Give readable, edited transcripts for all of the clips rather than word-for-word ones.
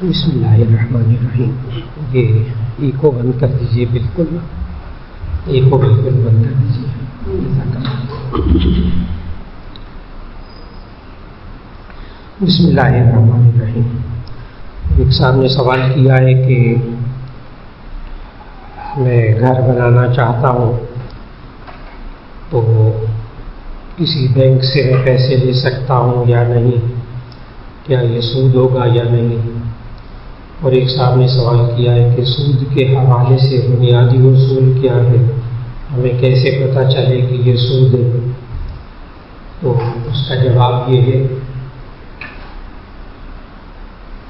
بسم اللہ الرحمن الرحیم. یہ ایکو بند کر دیجیے، بالکل ایکو بالکل بند کر دیجیے. بسم اللہ الرحمن الرحیم. ایک صاحب نے سوال کیا ہے کہ میں گھر بنانا چاہتا ہوں تو کسی بینک سے میں پیسے لے سکتا ہوں یا نہیں، کیا یہ سود ہوگا یا نہیں. اور ایک صاحب نے سوال کیا ہے کہ سود کے حوالے سے بنیادی اصول کیا ہے، ہمیں کیسے پتہ چلے کہ یہ سود ہے. تو اس کا جواب یہ ہے،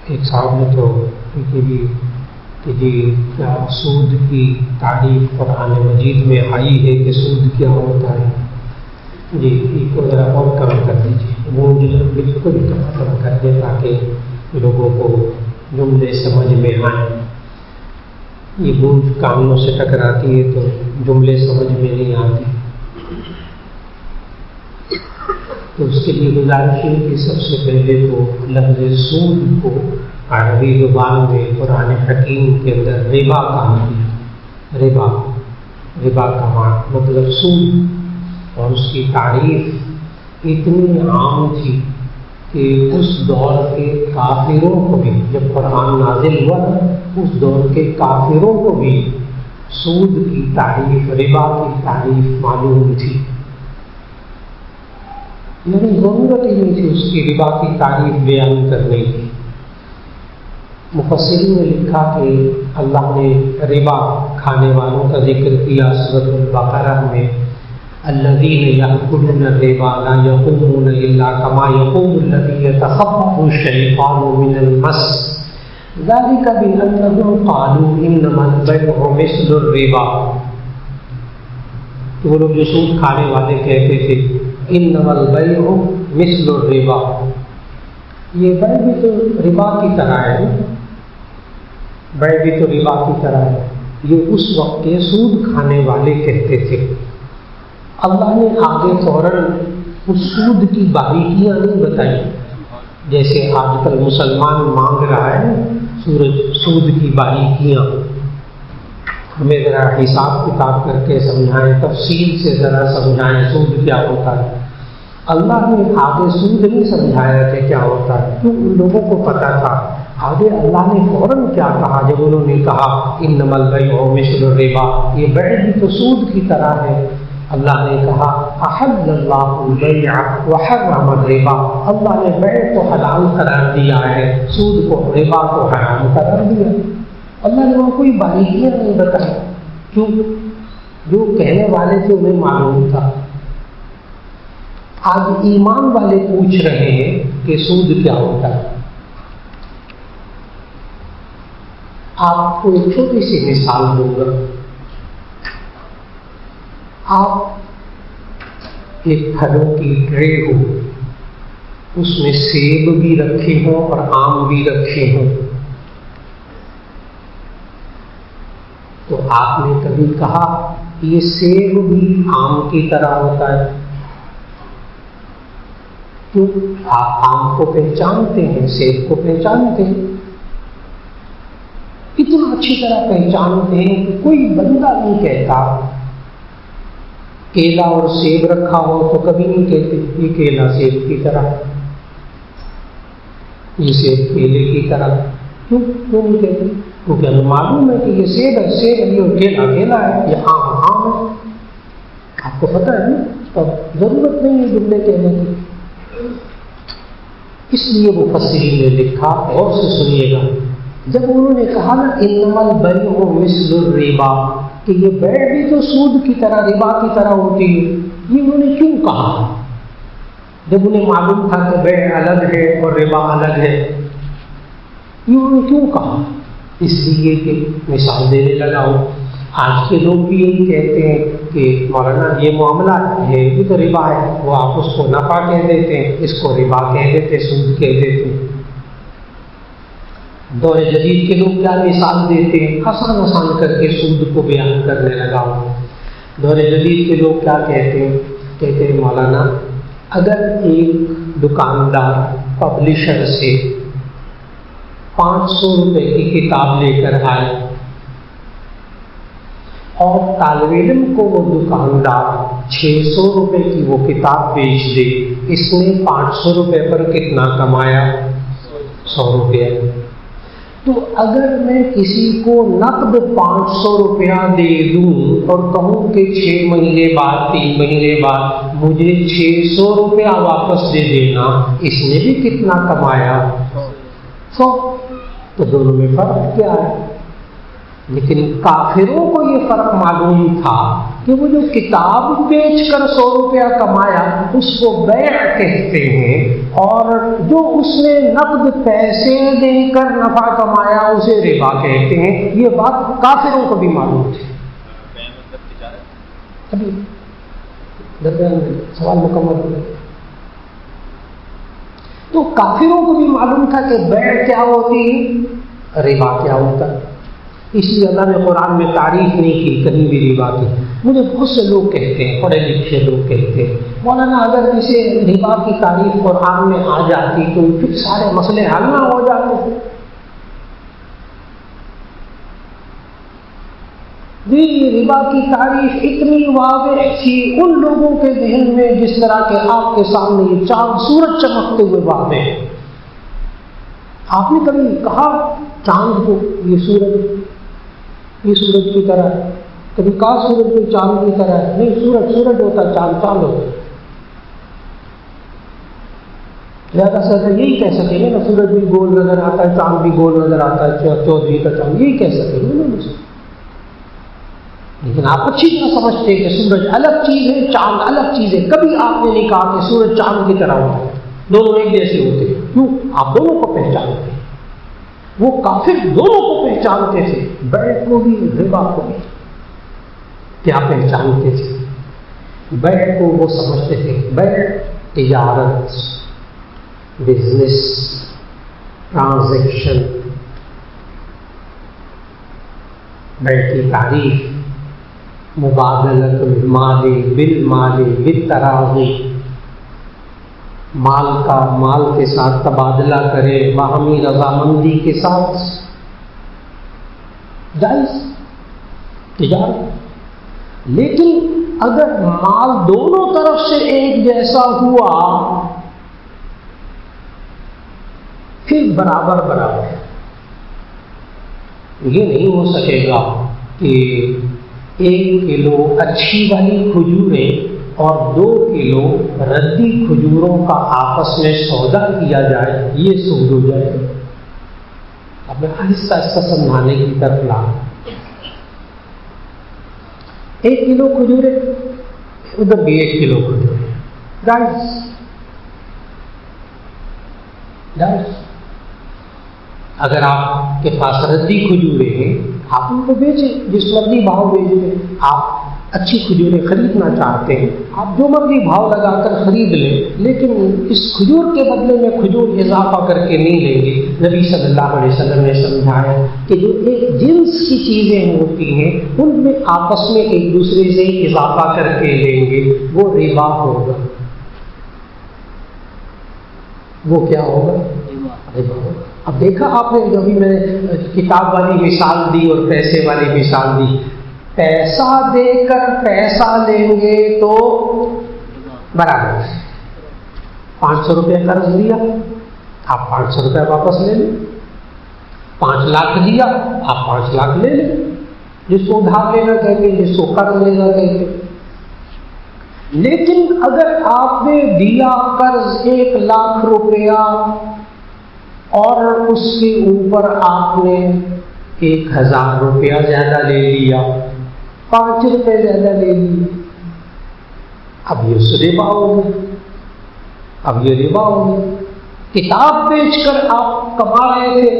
ایک صاحب نے تو کہ جی کیا سود کی تعریف قرآن مجید میں آئی ہے کہ سود کیا ہوتا ہے. جی کو ذرا اور کم کر دیجیے، وہ بالکل کم کر دیں تاکہ لوگوں کو جملے سمجھ میں آئیں. یہ گونج کانوں سے ٹکراتی ہے تو جملے سمجھ میں نہیں آتی. تو اس کے لیے گزارش ہے کہ سب سے پہلے تو لفظ سود کو عربی زبان میں قرآن حکیم کے اندر ربا کہا گیا. ربا کا مطلب سود، اور اس کی تعریف اتنی عام تھی کہ اس دور کے کافروں کو بھی، جب قرآن نازل ہوا اس دور کے کافروں کو بھی سود کی تعریف، ربا کی تعریف معلوم تھی. یعنی ضرورت ہی نہیں تھی اس کی ربا کی تعریف بیان کرنے کی. مفسرین نے لکھا کہ اللہ نے ربا کھانے والوں کا ذکر کیا سورۃ البقرہ میں، الذین یأکلون الربا لا یقومون الا کما یقوم الذی یتخبطہ الشیطان من المس ذلک بأنہم قالوا انما البیع مثل الربا. تو وہ لوگ جو سود کھانے والے کہتے تھے انما البیع مثل الربا، یہ بیع بھی تو ربا کی طرح ہے، بیع بھی تو ربا کی طرح ہے. یہ اس وقت کے سود کھانے والے کہتے تھے. اللہ نے آگے فوراً اس سود کی باریکیاں نہیں بتائی، جیسے آج کل مسلمان مانگ رہا ہے سود کی باریکیاں. ہمیں ذرا حساب کتاب کر کے سمجھائیں، تفصیل سے ذرا سمجھائیں سود کیا ہوتا ہے. اللہ نے آگے سود نہیں سمجھایا کہ کیا ہوتا ہے، کیوں ان لوگوں کو پتہ تھا. آگے اللہ نے فوراً کیا کہا جب انہوں نے کہا انما البیع مثل الربا، یہ بیع بھی تو سود کی طرح ہے. اللہ نے کہا احل اللہ البیع وحرم الربا، اللہ نے بیع کو حلال قرار دیا ہے، سود کو، ربا کو حرام قرار دیا. اللہ نے وہاں کوئی باریکیاں نہیں بتائی، کیوں؟ جو کہنے والے تھے انہیں معلوم تھا. آج ایمان والے پوچھ رہے ہیں کہ سود کیا ہوتا ہے. آپ کو ایک چھوٹی سی مثال دوں گا. آپ ایک پھلوں کی ٹرے ہو، اس میں سیب بھی رکھے ہوں اور آم بھی رکھے ہوں، تو آپ نے کبھی کہا یہ سیب بھی آم کی طرح ہوتا ہے؟ کیوں؟ آپ آم کو پہچانتے ہیں، سیب کو پہچانتے ہیں، اتنا اچھی طرح پہچانتے ہیں کہ کوئی بندہ نہیں کہتا. کیلا اور سیب رکھا ہو تو کبھی نہیں کہتے یہ کیلا سیب کی طرح، یہ سیب کیلے کی طرح. کیوں نہیں کہتے؟ کیونکہ ہمیں معلوم ہے کہ یہ سیب ہے سیب ہے، یہ کیلا کیلا ہے، یہ آم آم ہے. آپ کو پتہ ہے نا، تو ضرورت نہیں ہے جملے کہنے کی. اس لیے وہ مفسرین نے لکھا، غور سے سنیے گا، جب انہوں نے کہا نا انما البیع مثل الربا، کہ یہ بیع بھی تو سود کی طرح، ربا کی طرح ہوتی ہے، یہ انہوں نے کیوں کہا؟ جب انہیں معلوم تھا کہ بیع الگ ہے اور ربا الگ ہے، یہ انہوں نے کیوں کہا؟ اس لیے کہ مثال دینے لگا ہوں. آج کے لوگ بھی یہی کہتے ہیں کہ مولانا یہ معاملہ ہے، یہ تو ربا ہے، وہ آپ اس کو نفع کہہ دیتے ہیں، اس کو ربا کہہ دیتے، سود کہہ دیتے ہیں. دور جدید کے لوگ کیا مثال دیتے ہیں، آسان کر کے سود کو بیان کرنے لگا ہوں. دور جدید کے لوگ کیا کہتے ہیں مولانا، اگر ایک دکاندار پبلشر سے 500 روپے کی کتاب لے کر آئے اور طالب علم کو وہ دکاندار 600 روپے کی وہ کتاب بیچ دے، اس نے 500 روپے پر کتنا کمایا؟ 100 روپے۔ تو اگر میں کسی کو نقد 500 روپیہ دے دوں اور کہوں کہ 6 مہینے بعد 3 مہینے بعد مجھے 600 روپیہ واپس دے دینا، اس نے بھی کتنا کمایا؟ 100۔ تو دونوں میں فرق کیا ہے؟ لیکن کافروں کو یہ فرق معلوم تھا کہ وہ جو کتاب بیچ کر 100 روپیہ کمایا اس کو بیع کہتے ہیں، اور جو اس نے نقد پیسے دے کر نفع کمایا اسے ربا کہتے ہیں۔ یہ بات کافروں کو بھی معلوم تھی۔ ابھی درمیان سوال مکمل ہو گیا۔ تو کافروں کو بھی معلوم تھا کہ بیع کیا ہوتی ہے، ربا کیا ہوتا ہے۔ اس لیے اللہ نے قرآن میں تعریف نہیں کی کہیں بھی ربا کی۔ مجھے بہت سے لوگ کہتے ہیں، پڑھے لکھے لوگ کہتے ہیں، مولانا اگر اسے ربا کی تعریف قرآن میں آ جاتی تو پھر سارے مسئلے حل نہ ہو جاتے۔ جی ربا کی تعریف اتنی واضح تھی ان لوگوں کے ذہن میں جس طرح کہ آپ کے سامنے یہ چاند سورج چمکتے ہوئے واضح ہے۔ آپ نے کبھی کہا چاند کو یہ سورج کی طرح ہے؟ کبھی کہا سورج کو چاند کی طرح ہے؟ نہیں، سورج ہوتا ہے، چاند چاند ہوتا ہے۔ زیادہ سے زیادہ یہی کہہ سکیں گے نا، سورج بھی گول نظر آتا ہے، چاند بھی گول نظر آتا ہے، 14 کا چاند، یہی کہہ سکیں گے نا مجھے۔ لیکن آپ اچھی طرح سمجھتے ہیں کہ سورج الگ چیز ہے، چاند الگ چیز ہے۔ کبھی آپ نے نہیں کہا کہ سورج چاند کی طرح ہوتا ہے، دونوں ایک جیسے ہوتے ہیں۔ کیوں؟ آپ دونوں کو پہچانتے ہیں۔ وہ کافر دونوں کو پہچانتے تھے، بیع کو بھی ربا کو بھی۔ کیا پہچانتے تھے؟ بیع کو وہ سمجھتے تھے بیع تجارت، بزنس، ٹرانزیکشن۔ بیع کی تعریف مبادلۃ المال بالمال بالتراضی، مال کا مال کے ساتھ تبادلہ کرے، باہمی رضامندی کے ساتھ، جائز تجارت۔ لیکن اگر مال دونوں طرف سے ایک جیسا ہوا پھر برابر برابر، یہ نہیں ہو سکے گا کہ 1 کلو اچھی والی کھجوریں اور 2 کلو ردی کھجوروں کا آپس میں سودا کیا جائے، یہ سود ہو جائے۔ اب میں آہستہ آہستہ سمجھانے کی طرف لا۔ 1 کلو کھجوریں، ادھر بھی 1 کلو کھجوریں، جائز۔ اگر آپ کے پاس ردی کھجوریں ہیں آپ ان کو بیچیں، جس مرضی بھاؤ بیچ دیں۔ آپ اچھی کھجوریں خریدنا چاہتے ہیں، آپ جو مرضی بھاؤ لگا کر خرید لیں، لیکن اس کھجور کے بدلے میں کھجور اضافہ کر کے نہیں لیں گے۔ نبی صلی اللہ علیہ وسلم نے سمجھایا کہ جو ایک جنس کی چیزیں ہوتی ہیں ان میں آپس میں ایک دوسرے سے اضافہ کر کے لیں گے، وہ ربا ہوگا۔ وہ کیا ہوگا؟ ربا ہوگا۔ اب دیکھا آپ نے، جو بھی میں نے کتاب والی مثال دی اور پیسے والی مثال دی، پیسہ دے کر پیسہ لیں گے تو برابر، 500 روپے قرض دیا آپ 500 روپے واپس لے لیں، 5 لاکھ دیا آپ 5 لاکھ لے لیں، جس کو ادھار لینا کہتے ہیں، جس کو قرض لینا کہتے ہیں۔ لیکن اگر آپ نے دیا قرض 1 لاکھ روپیہ اور اس کے اوپر آپ نے 1000 روپیہ زیادہ لے لیا، 5 روپے زیادہ لے لیے، اب یہ ربا ہوگی۔ اب یہ ربا ہوگی۔ کتاب بیچ کر آپ کما رہے تھے،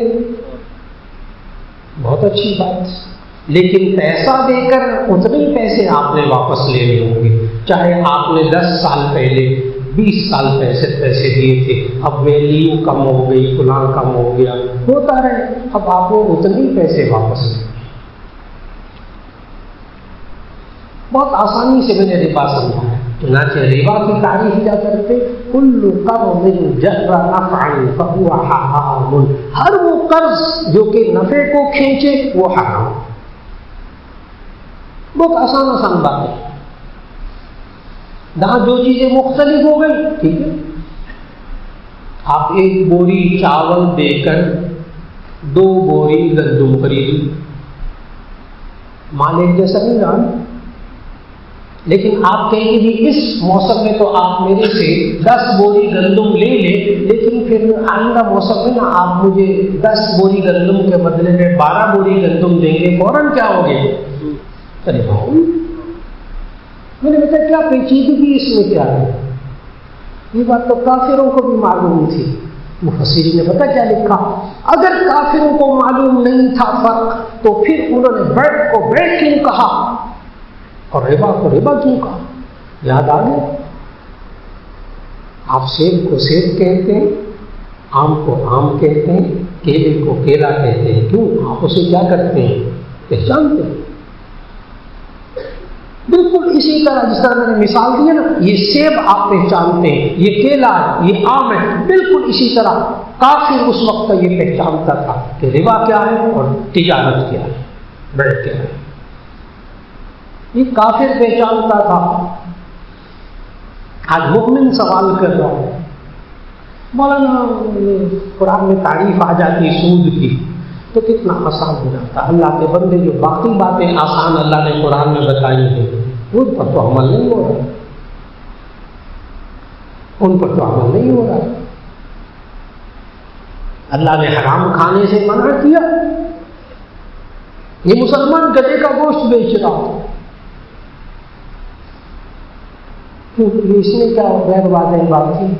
بہت اچھی بات، لیکن پیسہ دے کر اتنے ہی پیسے آپ نے واپس لینے ہوں گے، چاہے آپ نے 10 سال پہلے 20 سال پیسے دیے تھے، اب ویلیو کم ہو گئی، فلاں کم ہو گیا، ہوتا رہے، اب آپ نے اتنے ہی پیسے واپس لیے۔ بہت آسانی سے میں نے ربا سمجھایا۔ چنانچہ ربا کی تعریف کیا کرتے؟ کل قرض جر نفعا فهو حرام، حرام، ہر وہ قرض جو کہ نفع کو کھینچے وہ حرام۔ بہت آسان آسان بات ہے۔ جہاں جو چیزیں مختلف ہو گئی، ٹھیک ہے، آپ ایک بوری چاول دے کر 2 بوری گندم خریدی، مال ایک جیسا نہیں رہا، لیکن آپ کہیں گے اس موسم میں تو آپ میرے سے 10 بوری گندم لے لیں، لیکن پھر آئندہ موسم میں نا آپ مجھے 10 بوری گندم کے بدلے میں 12 بوری گندم دیں گے، فوراً کیا ہوگے؟ ارے بھائی، میں نے بتایا کیا پیچیدگی اس میں کیا ہے؟ یہ بات تو کافروں کو بھی معلوم تھی۔ مفسرین نے پتہ کیا لکھا؟ اگر کافروں کو معلوم نہیں تھا فرق تو پھر انہوں نے بیٹ کو بیٹ کیوں کہا اور ربا کو ربا کیوں کہا؟ یاد آ گیا؟ آپ سیب کو سیب کہتے ہیں، آم کو آم کہتے ہیں، کیلے کو کیلا کہتے ہیں، کیوں؟ آپ اسے کیا کرتے ہیں؟ پہچانتے ہیں۔ بالکل اسی طرح جس طرح میں نے مثال دی ہے نا، یہ سیب آپ پہچانتے ہیں، یہ کیلا ہے، یہ آم ہے، بالکل اسی طرح کافر اس وقت یہ پہچانتا تھا کہ ربا کیا ہے اور تجارت کیا ہے، بیع کیا ہے، یہ کافر پہچانتا تھا۔ آج مومن سوال کر رہا ہے، مولانا قرآن میں تعریف آ جاتی سود کی تو کتنا آسان ہو جاتا۔ اللہ کے بندے جو باقی باتیں آسان اللہ نے قرآن میں بتائی ہیں ان پر تو عمل نہیں ہو رہا، ان پر تو عمل نہیں ہو رہا۔ اللہ نے حرام کھانے سے منع کیا، یہ مسلمان گدھے کا گوشت بیچ رہا ہو، کیونکہ اس نے کیا غیر واضح بات کی،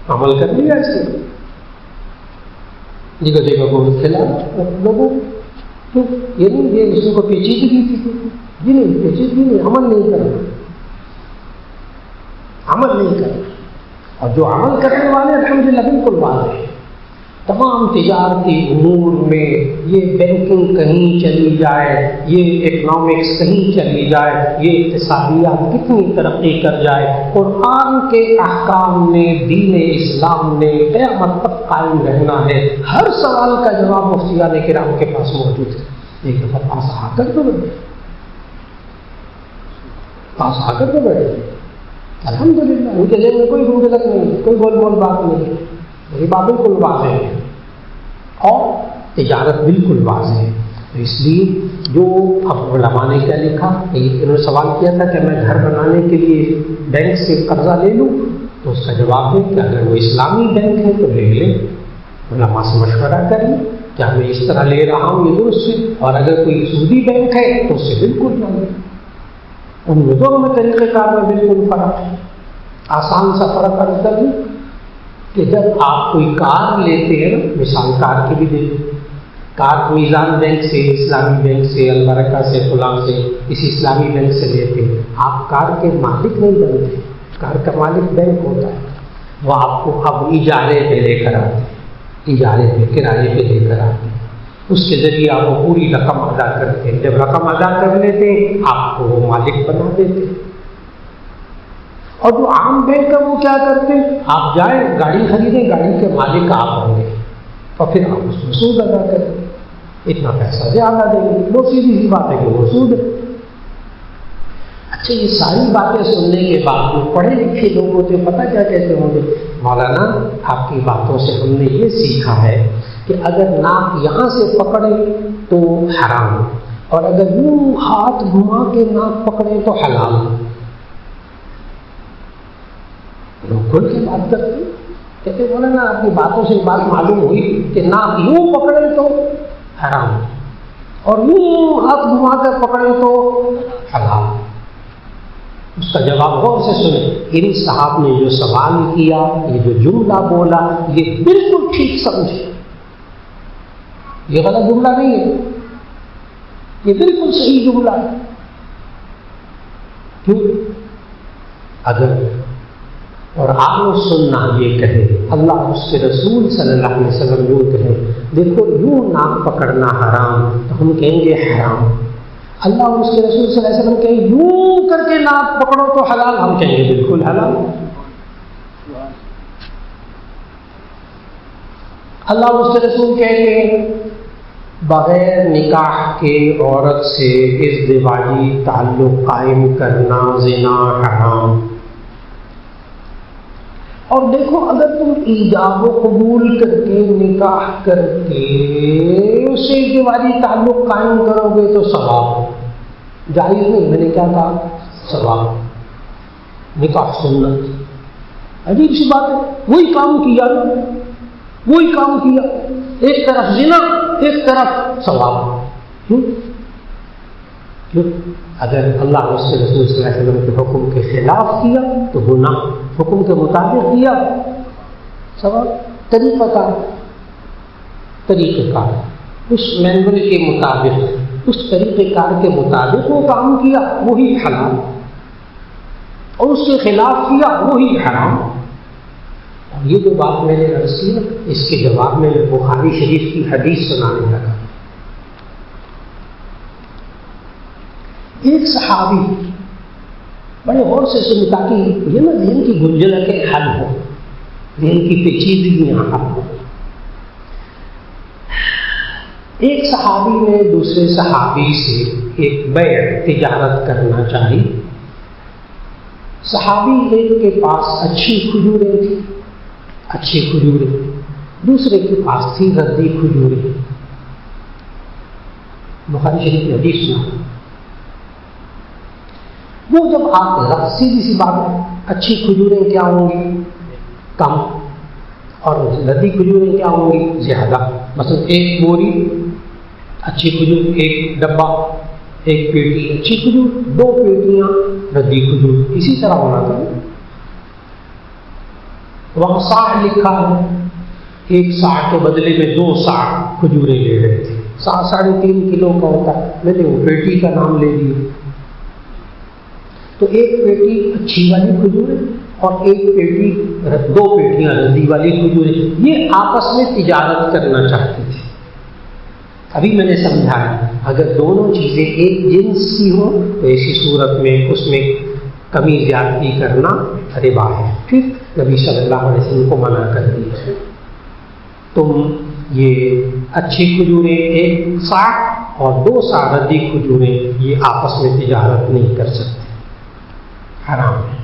عمل کر لیا اس نے، یہ گدھے کا گوشت کھلا لوگوں تو یہ نہیں، یہ اس کو پیچیدگی تھی، جی نہیں پیچیدگی نہیں، عمل نہیں کرنا، عمل نہیں کرنا۔ اور جو عمل کرنے والے الحمدللہ بالکل واضح ہے، تمام تجارتی امور میں یہ بینکنگ کہیں چلی جائے، یہ اکنامکس کہیں چلی جائے، یہ اقتصادیات کتنی ترقی کر جائے، قرآن کے احکام نے، دین اسلام نے قیامت تک قائم رہنا ہے۔ ہر سوال کا جواب مفتیان کرام کے پاس موجود ہے۔ ایک دفعہ پاس آ کر تو بیٹھے، پاس آ کر تو بیٹھے، الحمدللہ ان کے ذہن میں کوئی گنجلک نہیں، کوئی گول مول بات نہیں، ربا بالکل واضح ہے اور تجارت بالکل واضح ہے۔ تو اس لیے جو اب علماء نے کیا لکھا، انہوں نے سوال کیا تھا کہ میں گھر بنانے کے لیے بینک سے قرضہ لے لوں، تو اس کا جواب ہے کہ اگر وہ اسلامی بینک ہے تو لے لیں، علماء سے مشورہ کریں کہ میں اس طرح لے رہا ہوں یہ درست ہے، اور اگر کوئی سودی بینک ہے تو اس سے بالکل نہ لیں۔ ان دونوں میں طریقہ کار میں بالکل فرق ہے۔ آسان سا فرق کرتا ہے کہ جب آپ کوئی کار لیتے ہیں، مثال کار کی بھی دے دیں، کار کو ایزان بینک سے، اسلامی بینک سے، البرکہ سے، فلاں سے، اس اسلامی بینک سے لیتے ہیں، آپ کار کے مالک نہیں بنتے، کار کا مالک بینک ہوتا ہے، وہ آپ کو اب اجارے پہ لے کر آتے ہیں، اجارے پہ کرائے پہ لے کر آتے ہیں، اس کے ذریعے آپ کو پوری رقم ادا کرتے ہیں، جب رقم ادا کر لیتے ہیں آپ کو وہ مالک بنا دیتے ہیں۔ اور جو عام بینک کا وہ کیا کرتے ہیں، آپ جائیں گاڑی خریدیں، گاڑی کے مالک آپ ہوں گے اور پھر آپ اس میں سود ادا کریں، اتنا پیسہ زیادہ دیں گے، وہ سیدھی سی بات ہے کہ وہ سود ہے۔ اچھا، یہ ساری باتیں سننے کے بعد جو پڑھے لکھے لوگ ہوتے ہیں پتہ کیا کہتے ہوں گے، مولانا آپ کی باتوں سے ہم نے یہ سیکھا ہے کہ اگر ناک یہاں سے پکڑے تو حرام، اور اگر یوں ہاتھ گھما کے ناک پکڑے تو حلال۔ لوگ کھل کے بات کرتے ہیں، کہتے مولانا آپ کی باتوں سے بات معلوم ہوئی کہ ناک یوں پکڑے تو حرام اور یوں ہاتھ گھما کر پکڑے تو حلال۔ اس کا جواب غور سے سنیں، ان صاحب نے جو سوال کیا، یہ جو جملہ بولا، یہ بالکل ٹھیک سمجھے، یہ غلط جملہ نہیں ہے، یہ بالکل صحیح جملہ ہے۔ کیوں؟ اگر اور آپ سننا یہ کہے، اللہ اس کے رسول صلی اللہ علیہ وسلم یوں کہے دیکھو یوں ناک پکڑنا حرام، تو ہم کہیں گے حرام۔ اللہ اور اس کے رسول صلی اللہ علیہ وسلم کہیں یوں کر کے ناک پکڑو تو حلال، ہم کہیں گے بالکل حلال۔ اللہ اس کے رسول کہتے ہیں بغیر نکاح کے عورت سے ازدواجی تعلق قائم کرنا زنا حرام. اور دیکھو اگر تم ایجاب و قبول کر کے نکاح کر کے اس سے ازدواجی تعلق قائم کرو گے تو ثواب جائز نہیں. میں نے کیا کہا؟ ثواب. نکاح سنت عجیب سی بات ہے. وہی کام کیا ایک طرف زنا ایک طرف ثواب. اگر اللہ اس کے رسول صلی اللہ علیہ وسلم کے حکم کے خلاف کیا تو گناہ، حکم کے مطابق کیا ثواب. طریقہ کار اس مینول کے مطابق، اس طریقہ کار کے مطابق وہ کام کیا وہی حلال، اور اس کے خلاف کیا وہی حرام. اور یہ جو بات میں نے عرض کی نا، اس کے جواب میں بخاری شریف کی حدیث سنانے لگا. ایک صحابی بڑے غور سے سنی تاکہ یہ نا ذہن کی گنجلکیں حل ہو، ذہن کی پیچیدگیاں حل ہو. ایک صحابی نے دوسرے صحابی سے ایک بیع تجارت کرنا چاہی. صحابی ایک کے پاس اچھی کھجوریں تھی، دوسرے کے پاس تھی ردی کھجوریں. بخاری شریف کی حدیث سنا. وہ جب آپ سیدھی سی بات ہے، اچھی کھجوریں کیا ہوں گی؟ کم. اور ردی کھجوریں کیا ہوں گی؟ زیادہ. مثلا ایک بوری اچھی کھجور، ایک ڈبہ، ایک پیٹی اچھی کھجور، 2 پیٹیاں ردی کھجور. اسی طرح ہونا چاہیے. وہاں صاع لکھا ہے، ایک صاع کے بدلے میں 2 صاع کھجوریں لے رہے تھے. صاع 3.5 کلو کا ہوتا ہے، میں نے وہ پیٹی کا نام لے لیا. تو ایک پیٹی اچھی والی کھجوریں اور ایک پیٹی 2 پیٹیاں ردی والی کھجوریں. یہ آپس میں تجارت کرنا چاہتے تھے. ابھی میں نے سمجھایا اگر دونوں چیزیں ایک جنس کی ہو تو ایسی صورت میں اس میں کمی زیادتی کرنا ربا ہے. پھر نبی صلی اللہ علیہ وسلم کو منع کر دیا، تم یہ اچھی کھجوریں 1 صاع اور 2 صاع ردی کھجوریں یہ آپس میں تجارت نہیں کر سکتے، حرام ہے.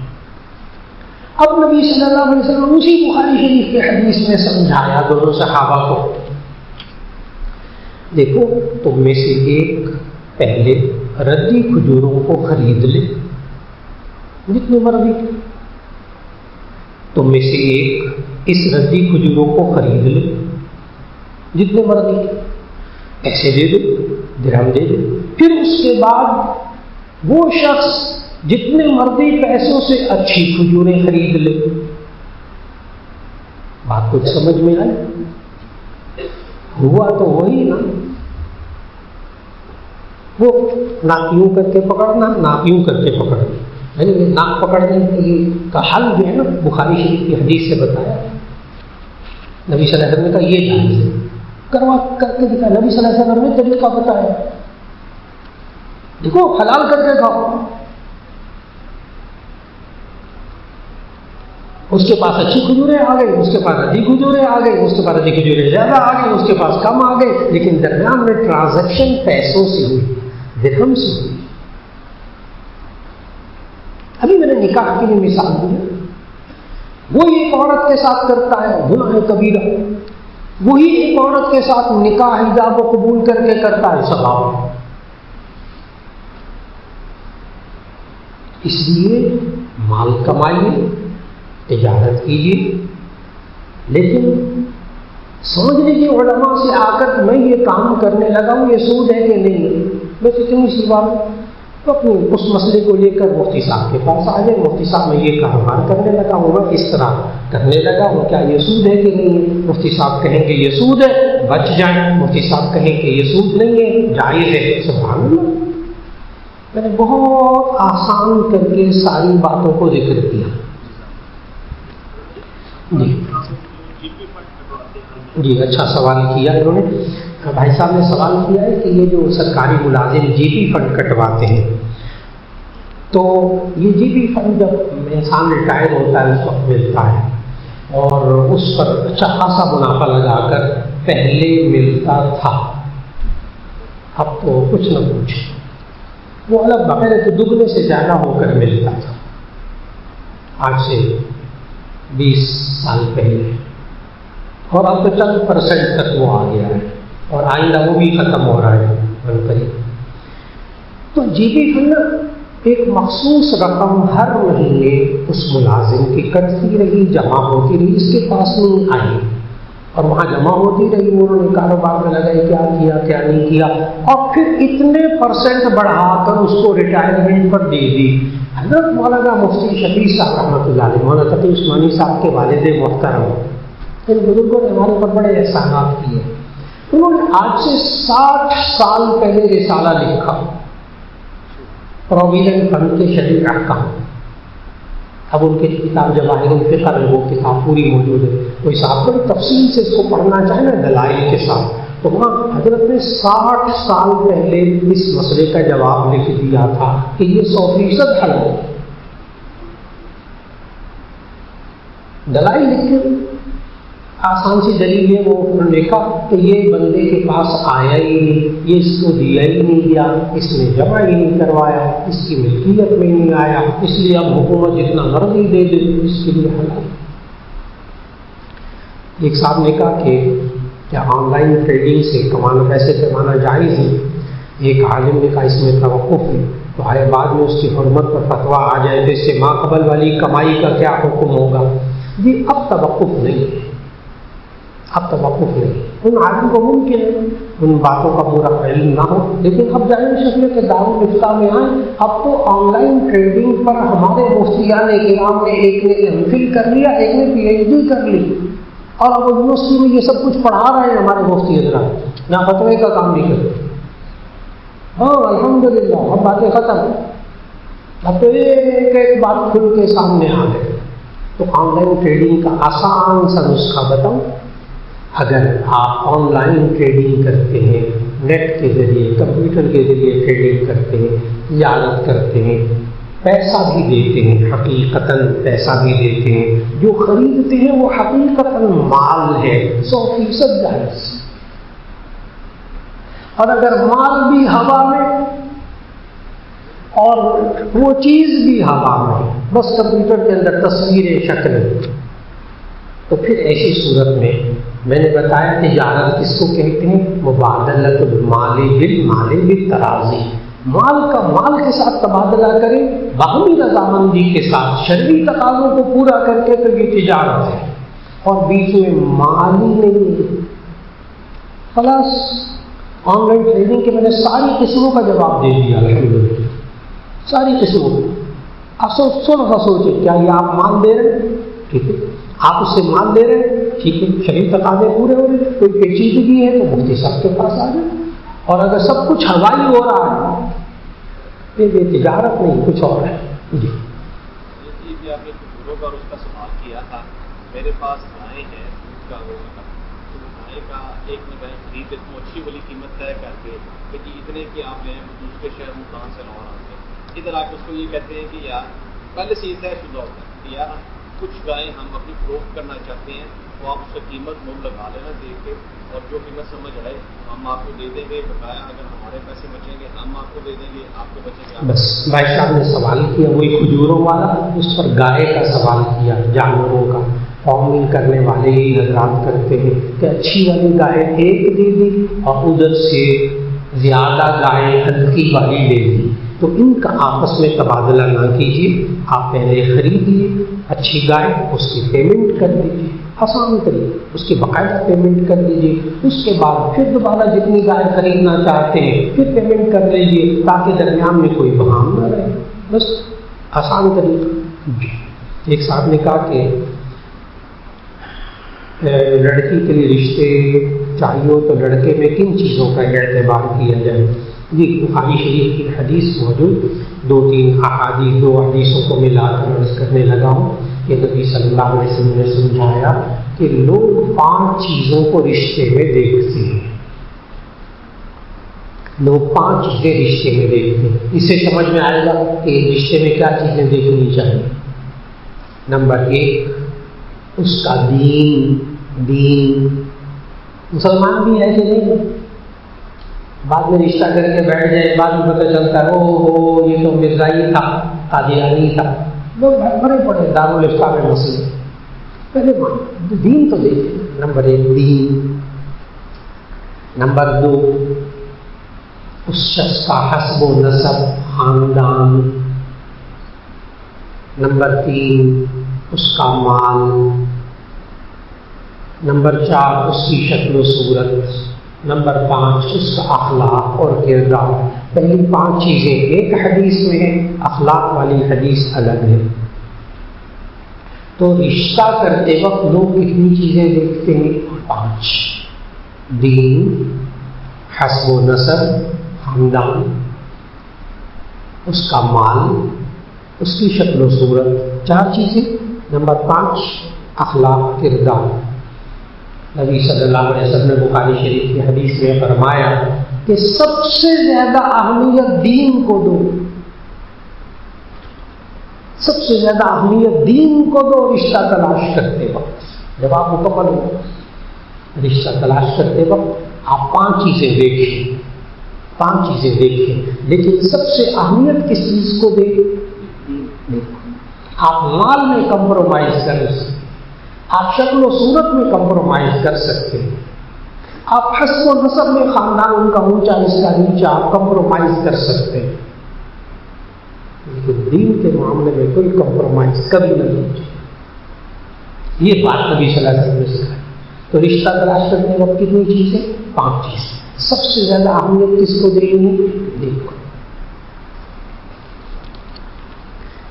اب نبی صلی اللہ علیہ وسلم اسی بخاری شریف کے حدیث میں سمجھایا دونوں صحابہ کو. دیکھو تم میں سے ایک پہلے ردی کھجوروں کو خرید لے جتنے مرضی، تم میں سے ایک اس ردی کھجوروں کو خرید لے جتنے مرضی، پیسے دے دے، درہم دے دے. پھر اس کے بعد وہ شخص جتنے مرضی پیسوں سے اچھی کھجوریں خرید لے. بات کچھ سمجھ میں آئی؟ ہوا تو وہی نا، وہ ناک یوں کر کے پکڑنا، ناک یوں کر کے پکڑنا. ناک پکڑنے کا حل جو ہے نا بخاری شریف کی حدیث سے بتایا. نبی صلی اللہ علیہ وسلم نے کہا یہ جائز ہے، کروا کر کے دکھا. نبی صلی اللہ علیہ وسلم نے طریقہ بتایا، دیکھو حلال کر کے کھاؤ. اس کے پاس اچھی کھجوریں آ گئی، اس کے پاس ردی کھجوریں آ گئی، اس کے پاس ردی کھجوریں زیادہ آ گئی، اس کے پاس کم آ گئی، لیکن درمیان میں ٹرانزیکشن پیسوں سے ہوئی، درہم سے ہوئی. ابھی میں نے نکاح کی مثال دی ہے. وہی ایک عورت کے ساتھ کرتا ہے گناہ کبیرہ، وہی ایک عورت کے ساتھ نکاح ایجاب و قبول کر کے کرتا ہے ثواب. اس لیے مال کمائیے، تجارت کیجیے، لیکن سمجھ لیجیے علماء سے آ کر میں یہ کام کرنے لگا ہوں، یہ سود ہے کہ نہیں. بس اتنی سی بات. تو اپنے اس مسئلے کو لے کر مفتی صاحب کے پاس آ جائے، مفتی صاحب میں یہ کاروبار کرنے لگا ہوں، میں اس طرح کرنے لگا ہوں، کیا یہ سود ہے کہ نہیں ہے؟ مفتی صاحب کہیں کہ یہ سود ہے، بچ جائیں. مفتی صاحب کہیں کہ یہ سود نہیں ہے، جائز ہے. سبحان اللہ. میں نے بہت آسان کر کے ساری باتوں کو ذکر کیا. جی اچھا سوال کیا انہوں نے. بھائی صاحب نے سوال کیا ہے کہ یہ جو سرکاری ملازم جی پی فنڈ کٹواتے ہیں، تو یہ جی پی فنڈ جب انسان ریٹائر ہوتا ہے اس وقت ملتا ہے، اور اس پر اچھا خاصا منافع لگا کر پہلے ملتا تھا، اب تو کچھ نہ کچھ وہ الگ بغیر تو دگنے سے زیادہ ہو کر ملتا تھا آج سے 20 سال پہلے، اور اب تو چند % تک وہ آ گیا ہے، اور آئندہ وہ بھی ختم ہو رہا ہے قریب۔ تو جی بی فنڈ ایک مخصوص رقم ہر مہینے اس ملازم کی کٹتی رہی، جمع ہوتی رہی، اس کے پاس نہیں آئی، اور وہاں جمع ہوتی رہی، انہوں نے کاروبار میں لگائی، کیا کیا کیا نہیں کیا، اور پھر اتنے % بڑھا کر اس کو ریٹائرمنٹ پر دے دی۔ حضرت مولانا مفتی شفیع صاحب رحمۃ اللہ علیہ، مولانا تقی عثمانی صاحب کے والد محترم، ان بزرگوں نے ہمارے پر بڑے احسانات کیے۔ انہوں نے آج سے 60 سال پہلے رسالہ لکھا، پروویڈنٹ فنڈ کے شرعی احکام۔ اب ان کی کتاب جواہر الفقہ میں وہ کتاب پوری موجود ہے، کوئی صاحب بڑی تفصیل سے اس کو پڑھنا چاہے نا دلائل کے ساتھ، تو وہاں حضرت نے 60 سال پہلے اس مسئلے کا جواب لکھ دیا تھا کہ یہ 100% حل ہے۔ دلائل لکھ کے آسان سی دلیل ہے، وہ انہوں نے دیکھا کہ یہ بندے کے پاس آیا ہی نہیں، یہ اس کو دیا ہی نہیں گیا، اس نے جمع ہی نہیں کروایا، اس کی ملکیت میں نہیں آیا، اس لیے اب حکومت جتنا مرضی دے دے اس کے لیے حلال۔ ایک صاحب نے کہا کہ کیا آن لائن ٹریڈنگ سے کمانا، پیسے کمانا جائز ہے؟ ایک عالم نے کہا اس میں توقف ہے، تو آئے بعد میں اس کی حرمت پر فتویٰ آ جائے تو اس سے ما قبل والی کمائی کا کیا حکم ہوگا؟ جی اب توقف نہیں ہے، اب توقف نہیں، ان عالم کو ممکن ہے ان باتوں کا پورا علم نہ ہو، لیکن اب ظاہر شکل کے دارالفتہ میں آئیں، اب تو آن لائن ٹریڈنگ پر ہمارے مفتیان کرام نے، ایک نے MPhil کر لیا، ایک نے PhD کر لی، اور اب یونیورسٹی میں یہ سب کچھ پڑھا رہے ہیں ہمارے مفتی حضرات، نہ فتوے کا کام نہیں کرتے۔ ہاں الحمدللہ اب باتیں ختم، اب تو ایک ایک بات کھل کے سامنے آ گئے۔ تو آن لائن ٹریڈنگ کا آسان سا نسخہ بتاؤں، اگر آپ آن لائن ٹریڈنگ کرتے ہیں، نیٹ کے ذریعے، کمپیوٹر کے ذریعے ٹریڈنگ کرتے ہیں، تجارت کرتے ہیں، پیسہ بھی دیتے ہیں، حقیقتاً پیسہ بھی دیتے ہیں، جو خریدتے ہیں وہ حقیقتاً مال ہے، 100% جائز۔ اور اگر مال بھی ہوا میں اور وہ چیز بھی ہوا میں، بس کمپیوٹر کے اندر تصویریں، شکلیں، تو پھر ایسی صورت میں نے بتایا تجارت کس کو کہتے ہیں؟ مبادلۃ المال بالمال بالتراضی، مال کا مال کے ساتھ تبادلہ کریں، باہمی رضامندی کے ساتھ، شرعی تقاضوں کو پورا کر کے، تو یہ تجارت ہے، اور بیچ میں مال ہی نہیں ہے۔ خلاص آن لائن ٹریڈنگ کے میں نے ساری قسموں کا جواب دے دیا، الحمدللہ ساری قسموں۔ اب تھوڑا سا سوچیں، کیا یہ آپ مال دے رہے ہیں؟ ٹھیک ہے، آپ اس سے مال دے رہے ہیں، ٹھیک ہے، شرعی تقاضے پورے ہو رہے ہیں، کوئی پیچیدگی ہے تو مفتی صاحب کے پاس آ جائے، اور اگر سب کچھ ہوائی ہو رہا ہے یہ تجارت نہیں، کچھ اور ہے۔ جی آپ نے کھجوروں کا اس کا سوال کیا تھا، میرے پاس گائے ہیں دودھ کا وہ گائے کا ایک میں گائے خرید اتنی اچھی والی قیمت طے کر کے کہ جی اتنے کی آپ لیں، دوسرے شہر میں کہاں سے لونا آتے ہیں، ادھر آ کے اس کو یہ کہتے ہیں کہ یار پہلے سے طے شدہ ہوتا ہے کہ یار کچھ گائیں ہم اپنی فروخت کرنا چاہتے ہیں، تو آپ اس سے قیمت مول لگا لینا دیکھ کے، اور جو قیمت سمجھ آئے ہم آپ کو دے دیں گے، بقایا اگر ہمارے پیسے بچیں گے ہم آپ کو دے دیں گے، آپ کے بچیں گے۔ بس بھائی صاحب نے سوال کیا وہی کھجوروں والا، اس پر گائے کا سوال کیا، جانوروں کا فارمنگ کرنے والے ہی حضرات کرتے ہیں کہ اچھی والی گائے ایک دے دی اور ادھر سے زیادہ گائے ہلکی والی لے دی، تو ان کا آپس میں تبادلہ نہ کیجیے، آپ پہلے خریدیے اچھی گائے، اس کی پیمنٹ کر دیجیے، آسان طریقے، اس کی باقاعدہ پیمنٹ کر دیجیے، اس کے بعد پھر دوبارہ جتنی گائے خریدنا چاہتے ہیں پھر پیمنٹ کر لیجیے، تاکہ درمیان میں کوئی بہام نہ رہے، بس آسان طریقہ۔ ایک صاحب نے کہا کہ لڑکی کے لیے رشتے چاہیے ہو تو لڑکے میں کن چیزوں کا اعتبار کیا جائے؟ جی بخاری شریف کی حدیث موجود، 2-3 احادیث، 2 حدیثوں کو ملا کر عرض کرنے لگا ہوں کہ نبی صلی اللہ علیہ وسلم نے سمجھایا کہ لوگ 5 چیزوں کو رشتے میں دیکھتے ہیں، لوگ 5 چیزیں رشتے میں دیکھتے ہیں، اس سے سمجھ میں آئے گا کہ رشتے میں کیا چیزیں دیکھنی چاہیے۔ نمبر 1 اس کا دین مسلمان بھی ہے کہ نہیں؟ بعد میں رشتہ کر کے بیٹھ جائے، بعد میں پتہ چلتا ہے او یہ تو مرزائی تھا، قادیانی تھا، لوگ بڑے بڑے دارالفتہ میں مسئلے. پہلے دین تو دیکھیں. نمبر 1 دین. نمبر 2 اس شخص کا حسب و نسب، خاندان. نمبر 3 اس کا مال. نمبر 4 اس کی شکل و صورت. نمبر 5 اس کا اخلاق اور کردار. پہلی 5 چیزیں ایک حدیث میں ہیں، اخلاق والی حدیث الگ ہے. تو رشتہ کرتے وقت لوگ کتنی چیزیں دیکھتے ہیں؟ 5. دین، حسب و نسب، خاندان، اس کا مال، اس کی شکل و صورت، 4 چیزیں. نمبر 5 اخلاق، کردار. نبی صلی اللہ علیہ وسلم نے بخاری شریف کی حدیث میں فرمایا کہ سب سے زیادہ اہمیت دین کو دو. سب سے زیادہ اہمیت دین کو دو رشتہ تلاش کرتے وقت. جب آپ مکمل ہو رشتہ تلاش کرتے وقت آپ 5 چیزیں دیکھیں. 5 چیزیں دیکھیں، لیکن سب سے اہمیت کس چیز کو دیں؟ آپ مال میں کمپرومائز کر سکتے، آپ شکل و صورت میں کمپرومائز کر سکتے ہیں، آپ حسب و نسب میں خاندان ان کا اونچا اس کا نیچا آپ کمپرومائز کر سکتے ہیں، لیکن دین کے معاملے میں کوئی کمپرومائز کبھی نہیں ہوتی. یہ بات نبی صلی اللہ علیہ وسلم نے سکھائی. تو رشتہ تلاش کرنے وقت کتنی چیزیں؟ 5 چیزیں. سب سے زیادہ اہمیت کس کو دینی؟ دیکھو.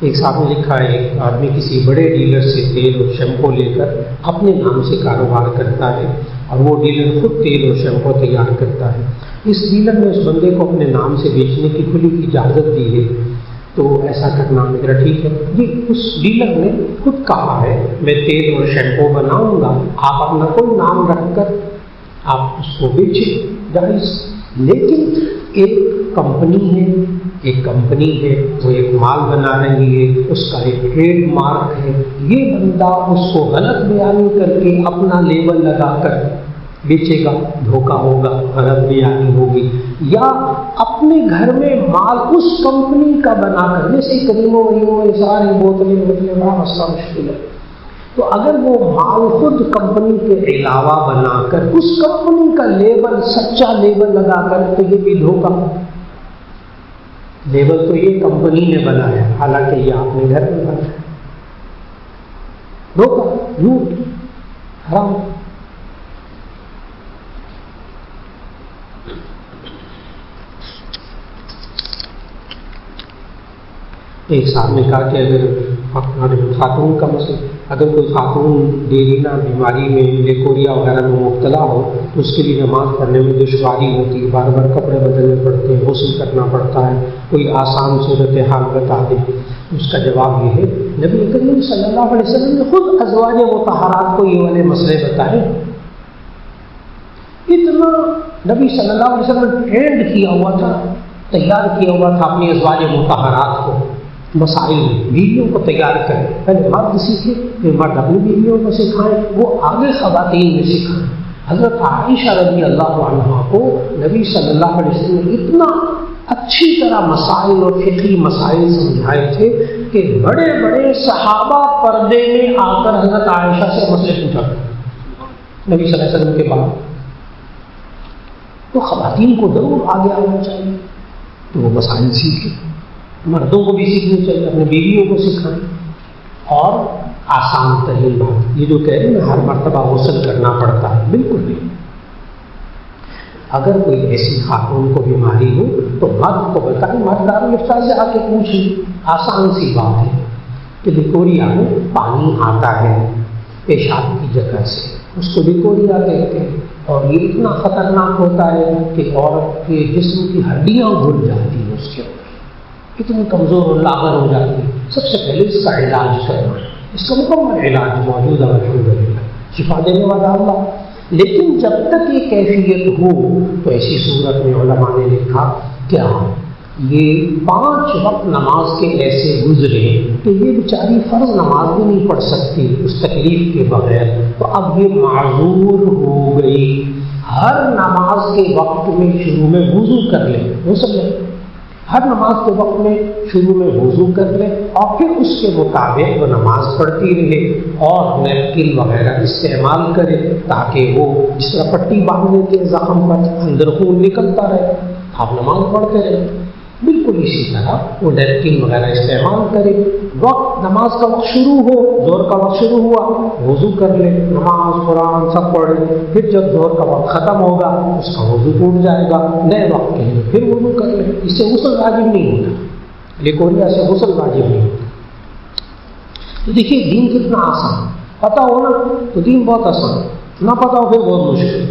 ایک صاحب نے لکھا ہے ایک آدمی کسی بڑے ڈیلر سے تیل اور شیمپو لے کر اپنے نام سے کاروبار کرتا ہے، اور وہ ڈیلر خود تیل اور شیمپو تیار کرتا ہے. اس ڈیلر نے اس بندے کو اپنے نام سے بیچنے کی کھلی اجازت دی ہے. تو ایسا کرنا میرا ٹھیک ہے جی. اس ڈیلر نے خود کہا ہے میں تیل اور شیمپو بناؤں گا، آپ اپنا کوئی نام رکھ کر آپ اس کو بیچیں، جائز. لیکن ایک کمپنی ہے وہ ایک مال بنا رہی ہے، اس کا ایک ٹریڈ مارک ہے. یہ بندہ اس کو غلط بیانی کر کے اپنا لیبل لگا کر بیچے گا، دھوکہ ہوگا، غلط بیانی ہوگی. یا اپنے گھر میں مال اس کمپنی کا بنا کر، جیسے کریموں وریموں ساری بوتلیں بڑا مسئلہ مشکل ہے. تو اگر وہ مال خود کمپنی کے علاوہ بنا کر اس کمپنی کا لیبل، سچا لیبل لگا کر، تو یہ بھی دھوکہ. لیبل تو یہ کمپنی نے بنایا، حالانکہ یہ اپنے گھر میں بنا ہے. دھوکہ، جھوٹ، حرام. ایک صاحب نے کہا کہ اگر خاتون کا مسئلہ، اگر کوئی خاتون دیرینہ بیماری میں لیکوریا وغیرہ میں مبتلا ہو تو اس کے لیے نماز پڑھنے میں دشواری ہوتی ہے، بار بار کپڑے بدلنے پڑتے ہیں، غسل کرنا پڑتا ہے، کوئی آسان صورتحال بتا دے. اس کا جواب یہ ہے نبی کریم صلی اللہ علیہ وسلم نے خود ازواج مطہرات کو یہ والے مسئلے بتائے. اتنا نبی صلی اللہ علیہ وسلم ٹرینڈ کیا ہوا تھا، تیار کیا ہوا تھا اپنی ازواج مطہرات کو. مسائل بیویوں کو تیار کریں، پہلے مرد سیکھیں، پھر مرد اپنی بیویوں کو سکھائیں، وہ آگے خواتین میں سکھائیں. حضرت عائشہ رضی اللہ عنہا کو نبی صلی اللہ علیہ وسلم نے اتنا اچھی طرح مسائل اور فقہی مسائل سمجھائے تھے کہ بڑے بڑے صحابہ پردے میں آ کر حضرت عائشہ سے مسئلے پوچھا کرتے نبی صلی اللہ علیہ وسلم کے بعد. تو خواتین کو ضرور آگے آنا چاہیے، تو وہ مسائل سیکھیں. مردوں کو بھی سیکھنی چاہیے، اپنے بیویوں کو سکھائیں. اور آسان ترین بات یہ جو کہہ رہے ہیں ہر مرتبہ غسل کرنا پڑتا ہے، بالکل نہیں. اگر کوئی ایسی خاتون کو بیماری ہو تو مرد کو بتائیں، مرد دارالفتہ سے آ کے پوچھیں. آسان سی بات ہے کہ لیکوریا میں پانی آتا ہے پیشاب کی جگہ سے، اس کو لیکوریا کہتے ہیں، اور یہ اتنا خطرناک ہوتا ہے کہ عورت کے جسم کی ہڈیاں گھل جاتی ہیں، اس کے اوپر اتنی کمزور اور لاغر ہو جاتی ہے. سب سے پہلے اس کا علاج کرنا ہے، اس کا مکمل علاج موجود ہے، الحمدللہ شفا دینے والا اللہ. لیکن جب تک یہ کیفیت ہو تو ایسی صورت میں علماء نے لکھا کیا یہ 5 وقت نماز کے ایسے گزرے کہ یہ بیچاری فرض نماز بھی نہیں پڑھ سکتی اس تکلیف کے بغیر، تو اب یہ معذور ہو گئی، ہر نماز کے وقت میں شروع میں وضو کر لے، غسل لے، ہر نماز کے وقت میں شروع میں وضو کر لے اور پھر اس کے مطابق وہ نماز پڑھتی رہے اور نیپکن وغیرہ استعمال کرے تاکہ وہ جس طرح پٹی باندھنے کے زخم پر اندر خون نکلتا رہے، آپ نماز پڑھتے رہے، بالکل اسی طرح وہ نیپکن وغیرہ استعمال کرے۔ وقت نماز کا وقت شروع ہو، ظہر کا وقت شروع ہوا، وضو کر لے، نماز قرآن سب پڑھ لے، پھر جب ظہر کا وقت ختم ہوگا اس کا وضو ٹوٹ جائے گا، نئے وقت کے لیے پھر وضو کر لے، اس سے غسل واجب نہیں ہوتا، لیکوریا سے غسل واجب نہیں ہوتا۔ تو دیکھیے دین کتنا آسان، پتہ ہو نا تو دین بہت آسان، نہ پتہ ہو پھر بہت مشکل۔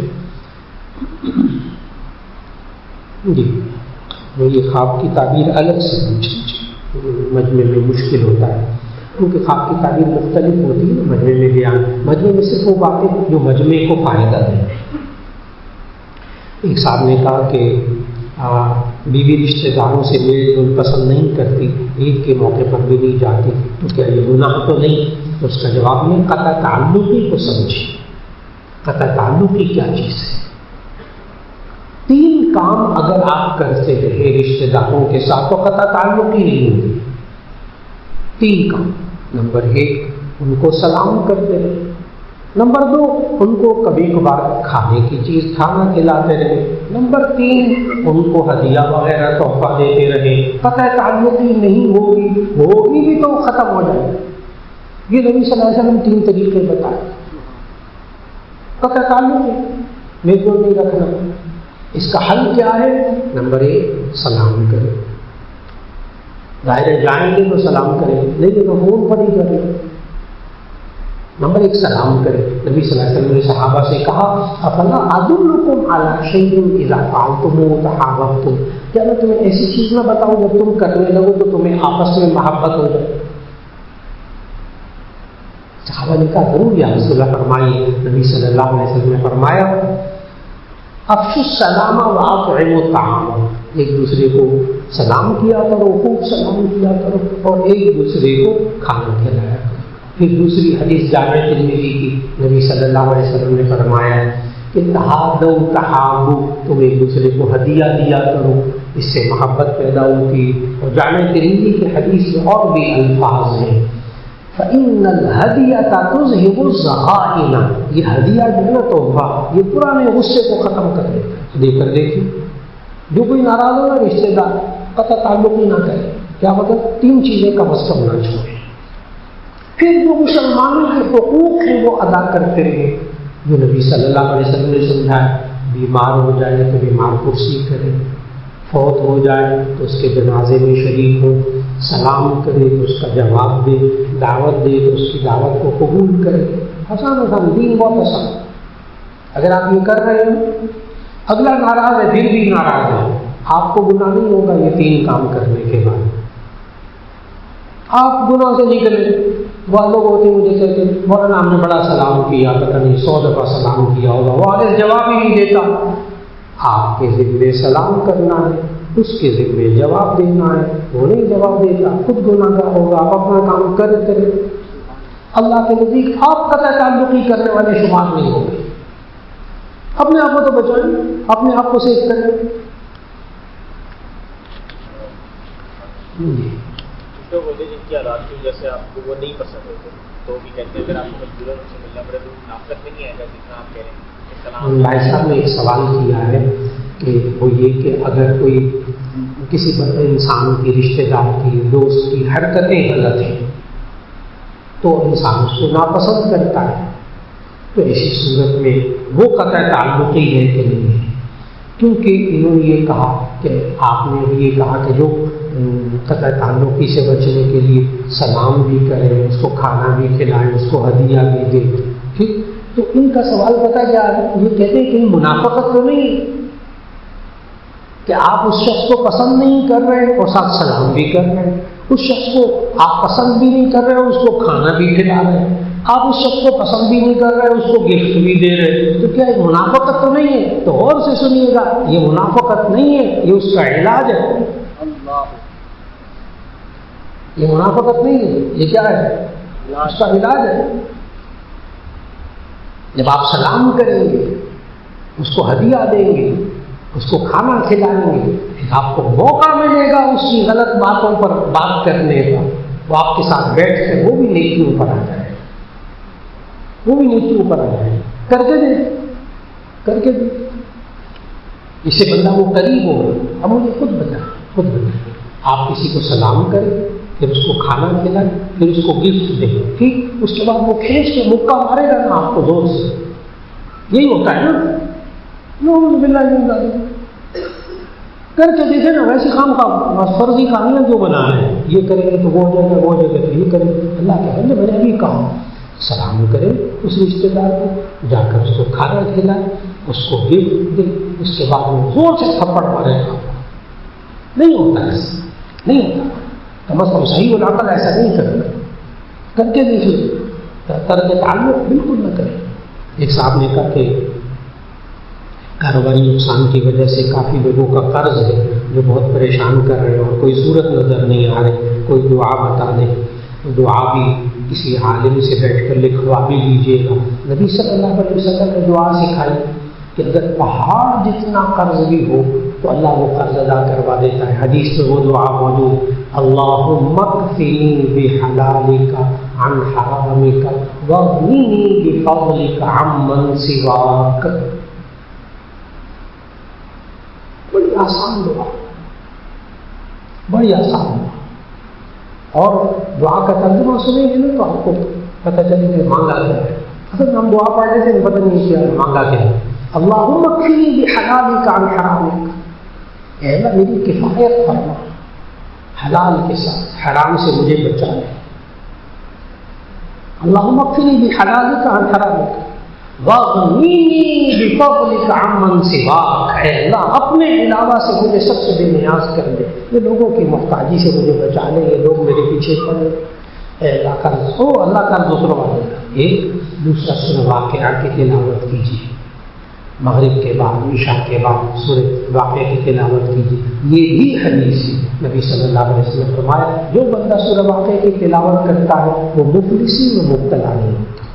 جی یہ خواب کی تعبیر الگ سے پوچھ لیجیے، مجمع میں مشکل ہوتا ہے کیونکہ خواب کی تعبیر مختلف ہوتی ہے، مجمع میں بیان، مجمع میں صرف وہ باتیں جو مجمع کو فائدہ دیں۔ ایک صاحب نے کہا کہ بیوی رشتہ داروں سے میل جول پسند نہیں کرتی، عید کے موقع پر بھی نہیں جاتی، تو کیا یہ گناہ تو نہیں؟ تو اس کا جواب میں قطع تعلقی کو سمجھے، قطع تعلقی کیا چیز ہے۔ 3 کام اگر آپ کرتے رہے رشتہ داروں کے ساتھ تو قطع تعلق ہی نہیں ہوگی۔ 3 کام، نمبر 1 ان کو سلام کرتے رہے، نمبر 2 ان کو کبھی کبھار کھانے کی چیز کھانا کھلاتے رہے، نمبر 3 ان کو ہدیہ وغیرہ تحفہ دیتے رہے۔ قطع تعلق ہی نہیں ہوگی بھی تو ختم ہو جائے گی۔ یہ نبی صلی اللہ علیہ وسلم 3 طریقے بتائے۔ قطع تعلق میل جول نہیں رکھنا، اس کا حل کیا ہے؟ نمبر 1 سلام کرے، ظاہر جائیں گے تو سلام کریں، نہیں تو فون پر ہی کریں۔ نمبر 1 سلام کرے۔ نبی صلی اللہ علیہ وسلم نے صحابہ سے کہا افلا ادلکم علی شیء اذا فعلتموہ تحاببتم، کیا میں تمہیں ایسی چیز نہ بتاؤں جب تم کرنے لگو تو تمہیں آپس میں محبت ہو جائے؟ صحابہ نے کہا ضرور یا رسول اللہ فرمائیے۔ نبی صلی اللہ علیہ وسلم نے فرمایا افشوا السلام واطعموا الطعام، ایک دوسرے کو سلام کیا کرو، خوب سلام کیا کرو اور ایک دوسرے کو کھانا کھلایا کرو۔ پھر دوسری حدیث جامع ترمذی کی، نبی صلی اللہ علیہ وسلم نے فرمایا کہ تحادوا تحابوا، تم ایک دوسرے کو ہدیہ دیا کرو، اس سے محبت پیدا ہوتی۔ اور جامع ترمذی کی حدیث میں اور بھی الفاظ ہیں فَإِنَّ الْهَدِيَةَ تُذْهِبُ الزَّغَائِنَ، یہ ہدیہ جو ہے نا تحفہ، یہ پرانے غصے کو ختم کر دیتا ہے۔ دیکھ کر دیکھیے جو کوئی ناراض ہو نا رشتے دار، قطع تعلق ہی نہ کرے، کیا مطلب 3 چیزیں کم از کم نہ چھوڑیں۔ پھر جو مسلمانوں کے حقوق ہیں وہ ادا کرتے رہے، جو نبی صلی اللہ علیہ وسلم نے سمجھایا، بیمار ہو جائے تو بیمار پرسی کرے، فوت ہو جائے تو اس کے جنازے میں شریک ہو، سلام کرے تو اس کا جواب دے، دعوت دے تو اس کی دعوت کو قبول کرے۔ آسان آسان، دین بہت آسان۔ اگر آپ یہ کر رہے ہیں، اگلا ناراض ہے پھر بھی ناراض ہے، آپ کو گناہ نہیں ہوگا یہ 3 کام کرنے کے بعد۔ آپ گناہ سے نکلے، وہ لوگ ہوتے مجھے کہتے مولانا ہم نے بڑا سلام کیا، پتہ نہیں 100 دفعہ سلام کیا ہوگا، وہ آگے جواب ہی نہیں دیتا۔ آپ کے ذمے سلام کرنا ہے، اس کے ذمے جواب دینا ہے، وہ نہیں جواب دیتا خود گناہ گار ہوگا۔ آپ اپنا کام کرتے رہے، اللہ کے نزدیک آپ قطع تعلقی کرنے والے شمار نہیں ہوں گے۔ اپنے آپ کو تو بچائیں، اپنے آپ کو سیف کریں۔ جو بولے جن کی حالات کی وجہ سے آپ کو وہ نہیں پسند ہوتے تو بھی کہتے ہیں اگر آپ کو مجبوراً ان سے ملنا پڑے تو منافقت میں نہیں آئے گا جتنا آپ کہہ رہے ہیں۔ بھائی صاحب نے ایک سوال کیا ہے کہ وہ یہ کہ اگر کوئی کسی انسان کی رشتہ دار کی دوست کی حرکتیں غلط ہیں تو انسان اس کو ناپسند کرتا ہے، تو ایسی صورت میں وہ قطع تعلقی ہے کہ نہیں ہے؟ کیونکہ انہوں نے یہ کہا کہ آپ نے یہ کہا کہ جو قطع تعلقی سے بچنے کے لیے سلام بھی کریں، اس کو کھانا بھی کھلائیں، اس کو ہدیہ بھی دیں، ٹھیک؟ تو ان کا سوال پتا کیا ہے؟ یہ کہتے ہیں کہ منافقت تو نہیں کہ آپ اس شخص کو پسند نہیں کر رہے اور ساتھ سلام بھی کر رہے ہیں، اس شخص کو آپ پسند بھی نہیں کر رہے اور اس کو کھانا بھی کھلا رہے ہیں، آپ اس شخص کو پسند بھی نہیں کر رہے اس کو گفٹ بھی دے رہے، تو کیا یہ منافقت تو نہیں ہے؟ تو غور سے سنیے گا، یہ منافقت نہیں ہے، یہ اس کا علاج ہے۔ یہ منافقت نہیں ہے، یہ کیا ہے؟ اس کا علاج ہے۔ جب آپ سلام کریں گے، اس کو ہدیہ دیں گے، اس کو کھانا کھلائیں گے، پھر آپ کو موقع ملے گا اس کی غلط باتوں پر بات کرنے کا، وہ آپ کے ساتھ بیٹھ کر وہ بھی نیکیوں پر آ جائے، وہ بھی نیکیوں پر آ جائے، کر کے دے، کر کے دے، اس سے بندہ وہ قریب ہوگا۔ اب مجھے خود بتائیں، آپ کسی کو سلام کریں، پھر اس کو کھانا کھلائیں، پھر اس کو گفٹ دیں، ٹھیک، اس کے بعد وہ کھینچ کے مکہ مارے گا نا آپ کو زور سے، یہی ہوتا ہے نا، نعوذ باللہ من ذالک۔ کر کے دیکھے نا، ویسے کام کا فرضی کہانیاں جو بنا رہے ہیں، یہ کریں گے تو وہ جگہ، وہ جگہ تو یہ کریں گے۔ اللہ کے بندے، میں نے ابھی کہا سلام کریں اس رشتے دار کو، جا کر اس کو کھانا کھلائیں، اس کو گفٹ دیں، اس کے بعد وہ زور سے تھپڑ مارے گا۔ نہیں ہوتا ایسا، نہیں ہوتا، کم از کم صحیح العقل ایسا نہیں کرتا۔ کر کے دیکھیے، ترک تعلق بالکل نہ کریں۔ ایک صاحب نے کہا کہ کاروباری نقصان کی وجہ سے کافی لوگوں کا قرض ہے جو بہت پریشان کر رہے ہیں اور کوئی صورت نظر نہیں آ رہی، کوئی دعا بتا دیں۔ دعا بھی کسی عالم سے بیٹھ کر لکھوا بھی لیجیے گا۔ نبی صلی اللہ علیہ وسلم نے دعا سکھائی کہ اگر پہاڑ جتنا قرض بھی ہو تو اللہ وہ قرض ادا کروا دیتا ہے۔ حدیث میں وہ دعا موجود، اللہم اکفنی بحلالک عن حرامک واغننی بفضلک عمن سواک۔ بڑی آسان دعا، بڑی آسان دعا، اور دعا کا ترجمہ سنیں گے نا تو آپ کو پتہ چلے کہ مانگا کیا ہے۔ اصل ہم دعا پڑھنے سے پتہ نہیں کیا مانگا کیا ہے۔ اللہم اکفنی بحلالک عن حرامک، اے اللہ میری کفایت فرما حلال کے ساتھ، حرام سے مجھے بچا لے۔ اللہم اکفنی بحلالک عن حرامک واغننی بفضلک عمن سواک، اے اللہ اپنے علاوہ سے مجھے سب سے بے نیاز کر دے، یہ لوگوں کی محتاجی سے مجھے بچا لے، یہ لوگ میرے پیچھے پڑے، اے اللہ قرض ہو، اللہ قرض دوسروں والے کا۔ ایک دوسرا سورہ واقعہ کی تلاوت کیجیے، مغرب کے بعد، عشاء کے بعد سورہ واقعہ کی تلاوت کیجیے، یہ بھی حدیث ہے۔ نبی صلی اللہ علیہ وسلم فرمایا جو بندہ سورہ واقعہ کی تلاوت کرتا ہے وہ مفلسی و مبتلا نہیں ہوتا،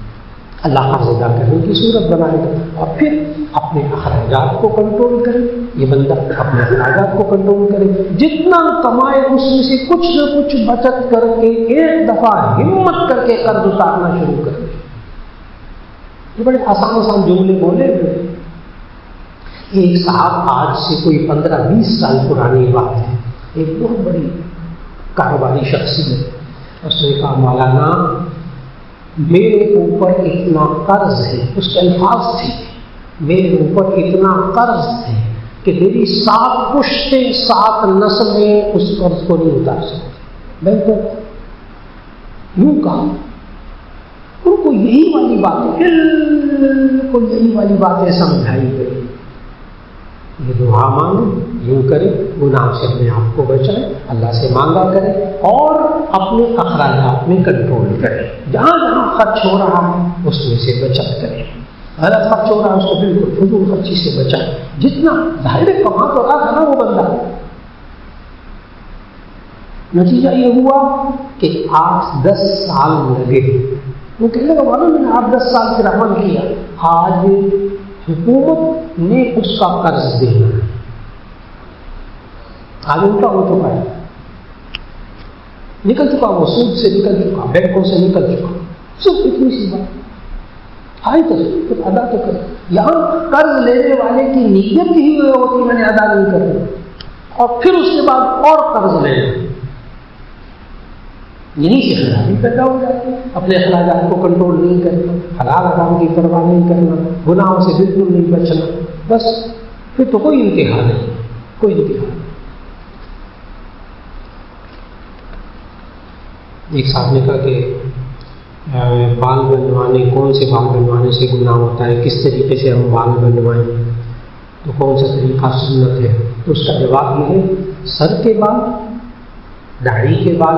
اللہ قرض ادا کرنے کی صورت بنائے گا۔ اور پھر اپنے اخراجات کو کنٹرول کرے، یہ بندہ اپنے اخراجات کو کنٹرول کرے، جتنا کمائے اس میں سے کچھ نہ کچھ بچت کر کے ایک دفعہ ہمت کر کے قرض اتارنا شروع کر دے۔ یہ بڑے آسان آسان جملے بولے ہوئے۔ ایک صاحب، آج سے کوئی 15-20 سال پرانی بات ہے، ایک بہت بڑی کاروباری شخصیت، اس نے کہا مولانا میرے اوپر اتنا قرض ہے، اس کے الفاظ تھے، میرے اوپر اتنا قرض ہے کہ میری 7 پشتیں 7 نسلیں اس قرض کو نہیں اتار سکتی۔ میں تو یوں کہا، ان کو یہی والی باتیں، بالکل یہی والی باتیں سمجھائی گئی، یہ دعا مانگے، یوں کرے، گناہ سے اپنے آپ کو بچائے، اللہ سے مانگا کرے، اور اپنے اخراجات میں کنٹرول کرے، جہاں جہاں خرچ ہو رہا ہے اس میں سے بچت کرے، غلط خرچ ہو رہا ہے اس کو بالکل فضول خرچی سے بچائے، جتنا ظاہر کما تو رہا تھا نا وہ بندہ۔ نتیجہ یہ ہوا کہ 8-10 سال لگے، وہ کہنے کا معلوم میں نے 8-10 سال پھر عمل کیا، آج حکومت نے اس کا قرض دینا، آج الٹا ہو چکا ہے، نکل چکا، وہ سود سے نکل چکا، بینکوں سے نکل چکا، صرف اتنی سی بات آئی تو ادا تو کر۔ یہاں قرض لینے والے کی نیت ہی ہوتی میں نے ادا نہیں کرنا، اور پھر اس کے بعد اور قرض لینا، یہیں سے خرابی پیدا ہو جاتی ہے، اپنے اخراجات کو کنٹرول نہیں کرنا، حلال حرام کی پرواہ نہیں کرنا، گناہوں سے بالکل نہیں بچنا، بس پھر تو کوئی انتہا نہیں، کوئی انتہا نہیں۔ ایک صاحب نے کہا کہ بال بنوانے، کون سے بال بنوانے سے گناہ ہوتا ہے، کس طریقے سے ہم بال بنوائیں، تو کون سا طریقہ سنت ہے؟ تو اس کا جواب یہ ہے، سر کے بال، داڑھی کے بال،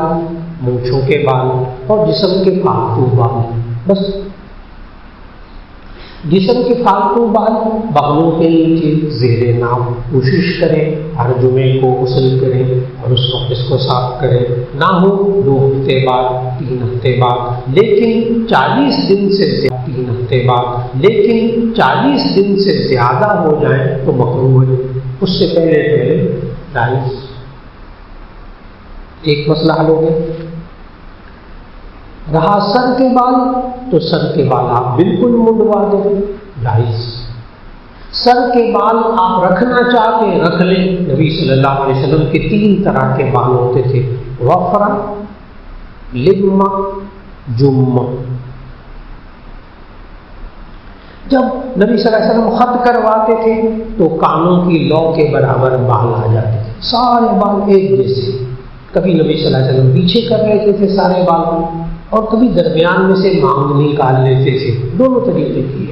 مونچھوں کے بال اور جسم کے پالتو بال، بس جسم کے فالتو بال بغلوں کے نیچے زیر ناف کوشش کریں ہر جمعے کو غسل کریں اور اس کو صاف کریں، نہ ہو 2 ہفتے بعد 3 ہفتے بعد، لیکن 40 دن سے 3 ہفتے بعد، لیکن 40 دن سے زیادہ ہو جائیں تو مکروہ ہے، اس سے پہلے جائز۔ ایک مسئلہ حل ہو گیا۔ رہا سر کے بال تو سر کے بال آپ بالکل منڈوا دیں، جائز۔ سر کے بال آپ رکھنا چاہتے ہیں رکھ لیں۔ نبی صلی اللہ علیہ وسلم کے 3 طرح کے بال ہوتے تھے، وفرا، لما، جمہ۔ جب نبی صلی اللہ علیہ وسلم خط کرواتے تھے تو کانوں کی لو کے برابر بال آ جاتے تھے، سارے بال ایک جیسے۔ کبھی نبی صلی اللہ علیہ وسلم پیچھے کر لیتے تھے سارے بال، اور کبھی درمیان میں سے مانگ نکال لیتے تھے، دونوں طریقے کیے،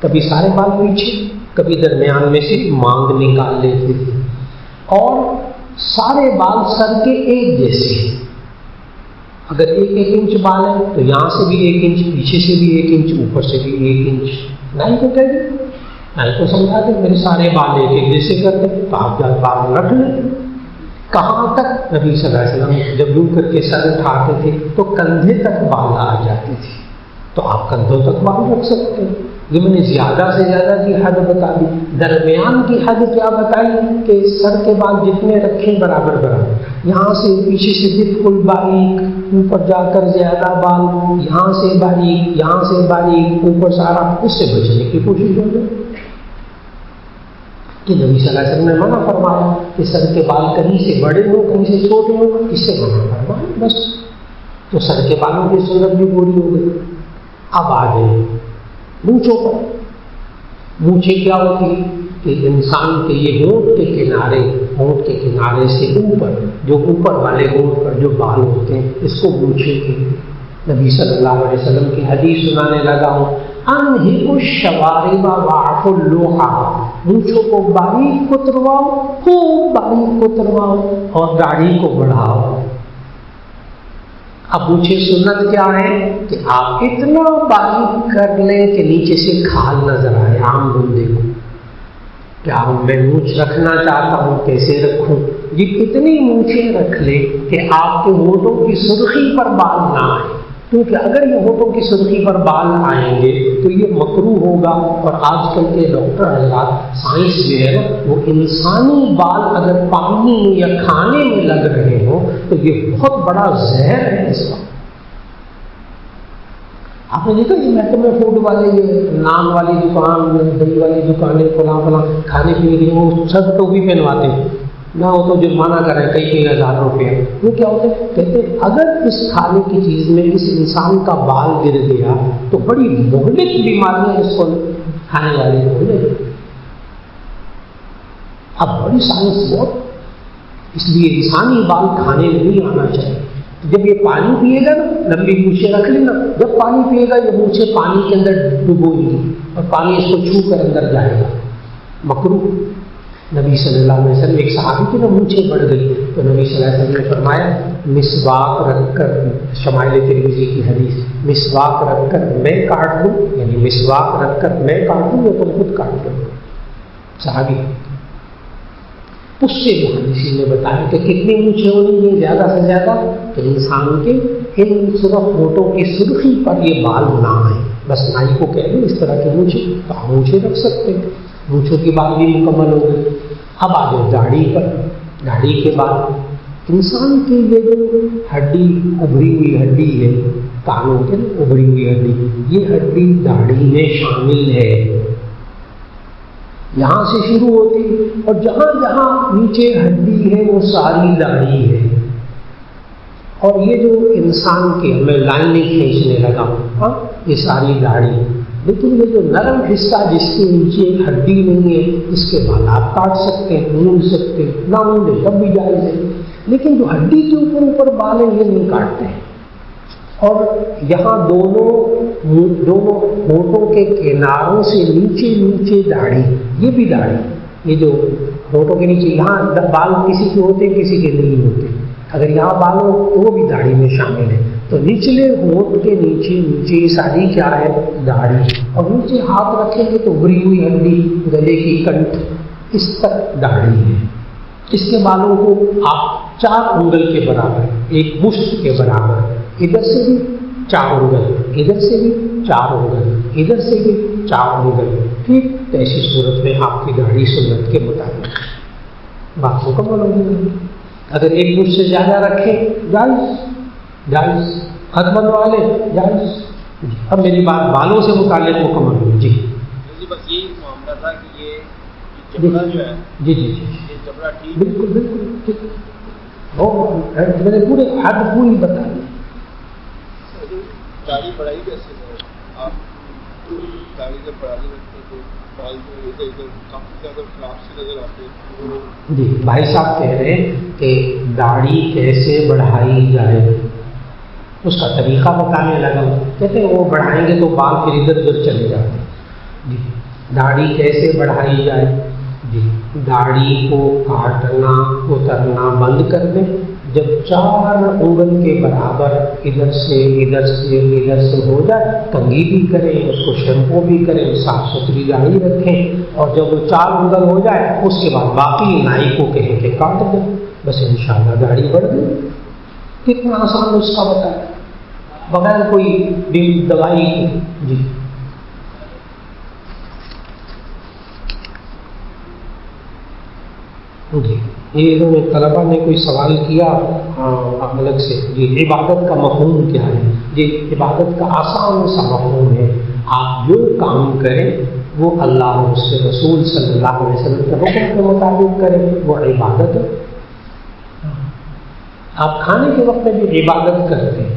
کبھی سارے بال پیچھے، کبھی درمیان میں سے مانگ نکال لیتے تھے، اور سارے بال سر کے ایک جیسے ہیں۔ اگر 1 انچ بال ہے تو یہاں سے بھی 1 انچ، پیچھے سے بھی 1 انچ، اوپر سے بھی 1 انچ۔ نائی کو کہہ دیں، نائی کو سمجھا دیں میرے سارے بال 1 جیسے کرتے، تو آپ جب بال رکھ لیں۔ کہاں تک؟ نبی صلی اللہ علیہ وسلم جب یوں کر کے سر اٹھاتے تھے تو کندھے تک بال آ جاتے تھے، تو آپ کندھوں تک بال رکھ سکتے ہیں۔ یہ میں نے زیادہ سے زیادہ کی حد بتا دی۔ درمیان کی حد کیا بتائی کہ سر کے بال جتنے رکھیں برابر برابر، یہاں سے پیچھے سے بالکل باریک، اوپر جا کر زیادہ بال، یہاں سے باریک، یہاں سے باریک، اوپر سارا، اس سے بچنے کی کوشش ہو جائے۔ کہ نبی صلی اللہ علیہ وسلم نے منع فرمایا کہ سر کے بال کہیں سے بڑے ہوں کہیں سے چھوٹے ہوں، اس سے منع فرمایا بس، تو سر کے بالوں کی سنت بھی پوری ہو گئی۔ اب آ گئے مونچھوں پر۔ مونچھیں کیا ہوتی کہ انسان کے یہ ہونٹ کے کنارے سے اوپر، جو اوپر والے ہونٹ پر جو بال ہوتے ہیں، اس کو مونچھیں کہتے ہیں۔ نبی صلی اللہ علیہ وسلم کی حدیث سنانے لگا ہوں، انہکوا الشوارب واعفوا اللحى، مونچھوں کو باریک کترواؤ، خوب باریک کترواؤ، اور داڑھی کو بڑھاؤ۔ اب مجھے سنت کیا ہے کہ آپ اتنا باریک کر لیں کہ نیچے سے کھال نظر آئے عام بندے کو۔ کیا میں مونچھ رکھنا چاہتا ہوں، کیسے رکھوں؟ یہ اتنی مونچھیں رکھ لیں کہ آپ کے ہونٹوں کی سرخی پر بال نہ آئے، کیونکہ اگر یہ ہونٹوں کی سرخی پر بال آئیں گے تو یہ مکروہ ہوگا۔ اور آج کل کے ڈاکٹر حضرات، سائنس جو ہے نا، وہ انسانی بال اگر پانی میں یا کھانے میں لگ رہے ہوں تو یہ بہت بڑا زہر ہے اس وقت۔ آپ نے دیکھا یہ محکمہ فوڈ والے، یہ نان والی دکان، دہی والی دکانیں، فلاں کھانے پینے کے لیے وہ سب ٹوپی پہنواتے ہیں، نہ ہو تو جرمانہ کریں کئی ہزار روپے۔ وہ کیا ہوتا ہے؟ کہتے ہیں اگر اس کھانے کی چیز میں اس انسان کا بال گر گیا تو بڑی مہلک بیماریاں اس کو کھانے والے کو ہو جائے گی۔ اب بڑی سائنس بہت، اس لیے انسانی بال کھانے میں نہیں آنا چاہیے۔ جب یہ پانی پیے گا نا، لمبی مونچھیں رکھ لینا، جب پانی پیے گا یہ مونچھیں پانی کے اندر ڈبوئیں گی اور پانی اس کو چھو کر اندر جائے گا، مکروہ۔ نبی صلی اللہ علیہ وسلم، ایک صحابی کی نا مونچھیں بڑھ گئی تو نبی صلی اللہ علیہ وسلم نے فرمایا مسواک رکھ کر، شمائل ترمذی کی حدیث، مسواک رکھ کر میں کاٹ دوں، یعنی مسواک رکھ کر میں کاٹ دوں یا تم خود کاٹ دو۔ صحابی اس سے محدثین نے بتایا کہ کتنی مونچھیں ہونی چاہیے زیادہ سے زیادہ، کہ انسان کے ان صرف ہونٹوں کی سرخی پر یہ بال نہ آئیں۔ بس نائی کو کہہ دیں اس طرح کی مونچھیں، تو آپ مونچھیں رکھ سکتے ہیں، مونچھوں کی بات بھی مکمل ہو گئی۔ اب آ جائے داڑھی پر۔ داڑھی کے بعد انسان کی یہ جو ہڈی، ابھری ہوئی ہڈی ہے، کانوں کے ابھری ہوئی ہڈی، یہ ہڈی داڑھی میں شامل ہے، یہاں سے شروع ہوتی اور جہاں جہاں نیچے ہڈی ہے وہ ساری داڑھی ہے۔ اور یہ جو انسان کے، میں لائن نہیں کھینچنے لگا ہوں، ہاں یہ ساری داڑھی، لیکن یہ جو نرم حصہ جس کے نیچے ہڈی نہیں ہے، اس کے بال آپ کاٹ سکتے ہیں، مونڈ سکتے ہیں، نہ مونڈے تب بھی جائز ہے، لیکن جو ہڈی کے اوپر بال ہیں یہ نہیں کاٹتے ہیں۔ اور یہاں دونوں ہونٹوں کے کناروں سے نیچے داڑھی، یہ بھی داڑھی، یہ جو ہونٹوں کے نیچے یہاں بال کسی کے ہوتے ہیں کسی کے نہیں ہوتے، اگر یہاں بال ہو تو وہ بھی داڑھی میں شامل ہے۔ تو نچلے ہونٹ کے نیچے یہ ساری کیا ہے؟ داڑھی. اور نیچے ہاتھ رکھیں گے تو ابری ہوئی ہڈی گلے کی کنٹھ اس تک داڑھی ہے. اس کے بالوں کو آپ 4 انگل کے برابر، ایک مشت کے برابر، ادھر سے بھی 4 انگل، ادھر سے بھی 4 انگل، ادھر سے بھی 4 انگل. ٹھیک، تو ایسی صورت میں آپ کی داڑھی سنت کے مطابق بات مکمل ہوگی. اگر ایک مشت سے زیادہ رکھیں جائز، حد بنوا لیں جائز. اب میری بات بالوں سے متعلق مکمل ہوئی. جی بس یہی معاملہ تھا کہ یہ جبڑا جو ہے، جی یہ جبڑا ٹھیک، بالکل ٹھیک. میں نے پورے حد پوری بتا دی. داڑھی بڑھائی کیسے ہے؟ آپ داڑھی جب بڑھانے لگتے ہیں تو بال جو ادھر ادھر کافی زیادہ خراب سے نظر آتے ہیں. جی بھائی صاحب کہہ رہے ہیں کہ داڑھی کیسے بڑھائی جائے، اس کا طریقہ بتانے لگا. کہتے ہیں وہ بڑھائیں گے تو بال پھر ادھر ادھر چلے جاتے ہیں. جی داڑھی کیسے بڑھائی جائے؟ جی داڑھی کو کاٹنا اترنا بند کر دیں. جب 4 انگل کے برابر ادھر سے ہو جائے، کنگھی بھی کریں، اس کو شیمپو بھی کریں، صاف ستھری داڑھی رکھیں. اور جب وہ 4 انگل ہو جائے اس کے بعد باقی نائی کو کہیں کہ کاٹ دیں. بس انشاءاللہ داڑھی بڑھ گئی. کتنا آسان اس کا بتایا، بغیر کوئی دوائی کی. جی جی یہ انہوں نے طلبا نے کوئی سوال کیا الگ سے. جی عبادت کا مفہوم کیا ہے؟ جی عبادت کا آسان سا مفہوم ہے، آپ جو کام کریں وہ اللہ اور اس کے رسول صلی اللہ علیہ وسلم کے حکم کے مطابق کریں، وہ عبادت ہے. آپ کھانے کے وقت میں بھی عبادت کرتے ہیں،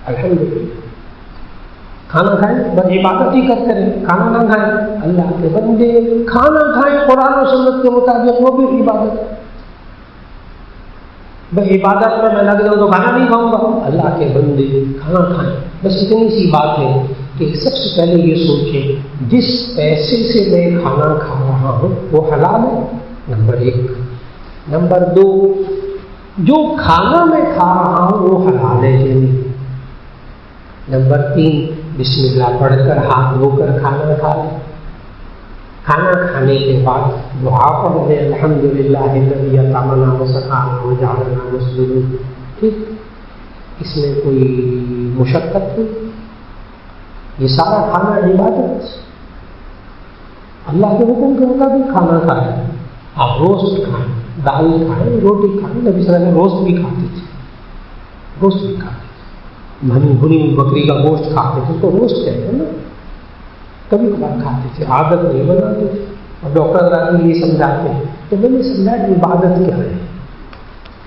الحمدللہ. کھانا کھائیں بس عبادت ہی کرتے رہیں، کھانا نہ کھائیں اللہ کے بندے کھانا کھائیں قرآن و سنت کے مطابق، وہ بھی عبادت ہے. بس عبادت میں لگ جاؤں تو کھانا نہیں کھاؤں گا، اللہ کے بندے کھانا کھائیں. بس اتنی سی بات ہے کہ سب سے پہلے یہ سوچیں جس پیسے سے میں کھانا کھا رہا ہوں وہ حلال ہے، نمبر 1. نمبر 2، جو کھانا میں کھا رہا ہوں وہ حلال ہے کہ نہیں. نمبر 3، بسم اللہ پڑھ کر ہاتھ دھو کر کھانا کھا لیں. کھانا کھانے کے بعد دعا پڑھ لیں، الحمدللہ الذی اطعمنا وسقانا وجعلنا مسلمین. ٹھیک، اس میں کوئی مشقت نہیں. یہ سارا کھانا عبادت، اللہ کے حکم کے مطابق کھانا کھائیں. آپ روسٹ کھائیں، دال کھائیں، روٹی کھائیں. نبی صلی اللہ علیہ وسلم روسٹ بھی کھاتے تھے، روسٹ بھی کھاتے تھے. بھنی بکری کا گوشت کھاتے تھے تو روسٹ کہتے ہیں نا، کبھی کبھار کھاتے تھے، عادت نہیں بناتے تھے. اور ڈاکٹر راضی یہ سمجھاتے ہیں تو میں نے سمجھا کہ عبادت کیا ہے.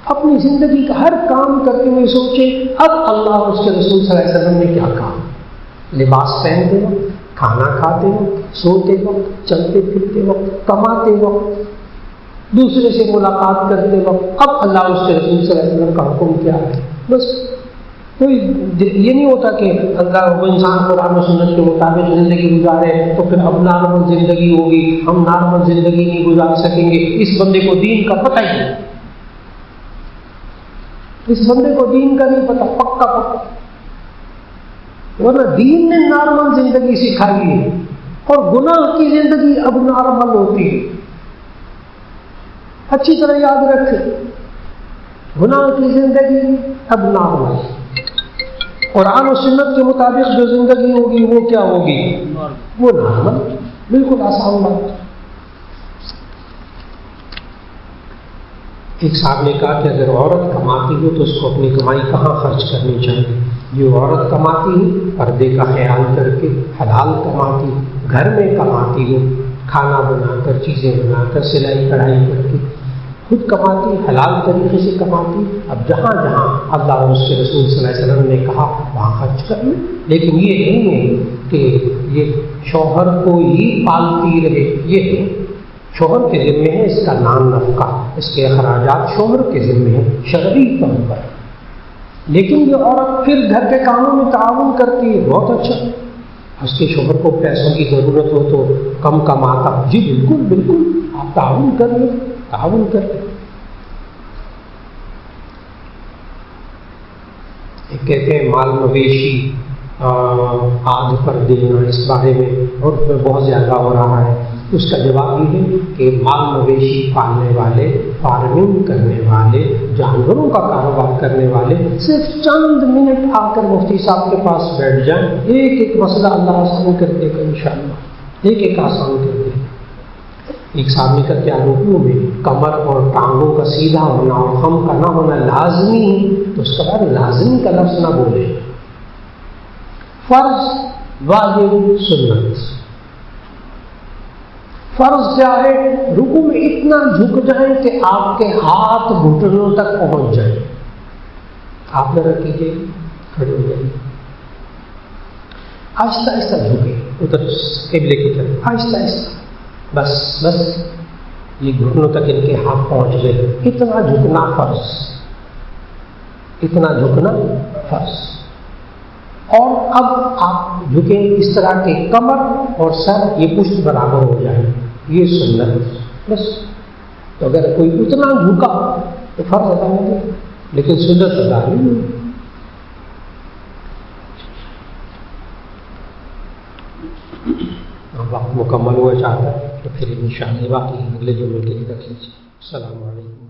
اپنی زندگی کا ہر کام کرتے ہوئے سوچیں اب اللہ اور اس کے رسول صلی اللہ علیہ وسلم نے کیا کہا. لباس پہنتے وقت، کھانا کھاتے وقت، سوتے وقت، چلتے پھرتے وقت، کماتے وقت، دوسرے سے ملاقات کرتے وقت، اب اللہ اور اس کے رسول صلی اللہ علیہ وسلم کا حکم کیا ہے. بس کوئی یہ نہیں ہوتا کہ اللہ وہ انسان قرآن و سنت کے مطابق زندگی گزارے تو پھر اب نارمل زندگی ہوگی، ہم نارمل زندگی نہیں گزار سکیں گے. اس بندے کو دین کا پتہ ہی نہیں، اس بندے کو دین کا نہیں پتہ پکا. ورنہ دین نے نارمل زندگی سکھائی ہے اور گناہ کی زندگی اب نارمل ہوتی ہے. اچھی طرح یاد رکھیں، گناہ کی زندگی اب نارمل، قرآن و سنت کے مطابق جو زندگی ہوگی وہ کیا ہوگی؟ وہ نارمل. بالکل آسان بات. ایک صاحب نے کہا کہ اگر عورت کماتی ہو تو اس کو اپنی کمائی کہاں خرچ کرنی چاہیے. جو عورت کماتی ہے پردے کا خیال کر کے، حلال کماتی، گھر میں کماتی ہو، کھانا بنا کر، چیزیں بنا کر، سلائی کڑھائی کر کے خود کماتی، حلال طریقے سے کماتی. اب جہاں جہاں اللہ اور اس کے رسول صلی اللہ علیہ وسلم نے کہا وہاں خرچ کر لیں. لیکن یہ نہیں ہے کہ یہ شوہر کو ہی پالتی رہے. یہ ہے شوہر کے ذمے ہے اس کا نام نفقہ، اس کے اخراجات شوہر کے ذمے ہیں شرعی طور پر. لیکن یہ عورت پھر گھر کے کاموں میں تعاون کرتی ہے، بہت اچھا. اس کے شوہر کو پیسوں کی ضرورت ہو تو کم کماتا، جی بالکل بالکل آپ تعاون کر لیں، تعاون کر لیں. کہتے ہیں مال مویشی آدھ پر دینا، اس بارے میں اور اس میں بہت زیادہ ہو رہا ہے. اس کا جواب یہ ہے کہ مال مویشی پالنے والے، فارمنگ کرنے والے، جانوروں کا کاروبار کرنے والے صرف چند منٹ آ کر مفتی صاحب کے پاس بیٹھ جائیں، ایک ایک مسئلہ اللہ آسان کر دے گا انشاءاللہ، ایک ایک آسان کر دے گا. ایک صاحب نے کہا کیا رکوع میں کمر اور ٹانگوں کا سیدھا ہونا اور خم کا نہ ہونا لازمی ہے؟ تو اس کے بعد لازمی کا لفظ نہ بولے. فرض، واجب، سنت. فرض کیا ہے؟ رکوع میں اتنا جھک جائیں کہ آپ کے ہاتھ گھٹنوں تک پہنچ جائیں. آپ ذرا کیجیے، کھڑے ہو جائیں، آہستہ آہستہ جھکے ادھر قبلے کی طرف، آہستہ آہستہ، بس بس یہ گھٹنوں تک ان کے ہاتھ پہنچ گئے. اتنا جھکنا فرض، اتنا جھکنا فرض. اور اب آپ جھکیں اس طرح کے کمر اور سر یہ پشت برابر ہو جائے، یہ سنت بس. تو اگر کوئی اتنا جھکا تو فرض ادا ہو گیا، لیکن سنت ادا نہیں ہوئی. وقت مکمل ہوا چاہتا ہے تو پھر انشاءاللہ باقی اگلے جمعے کے لیے رکھ لیجیے. السلام علیکم.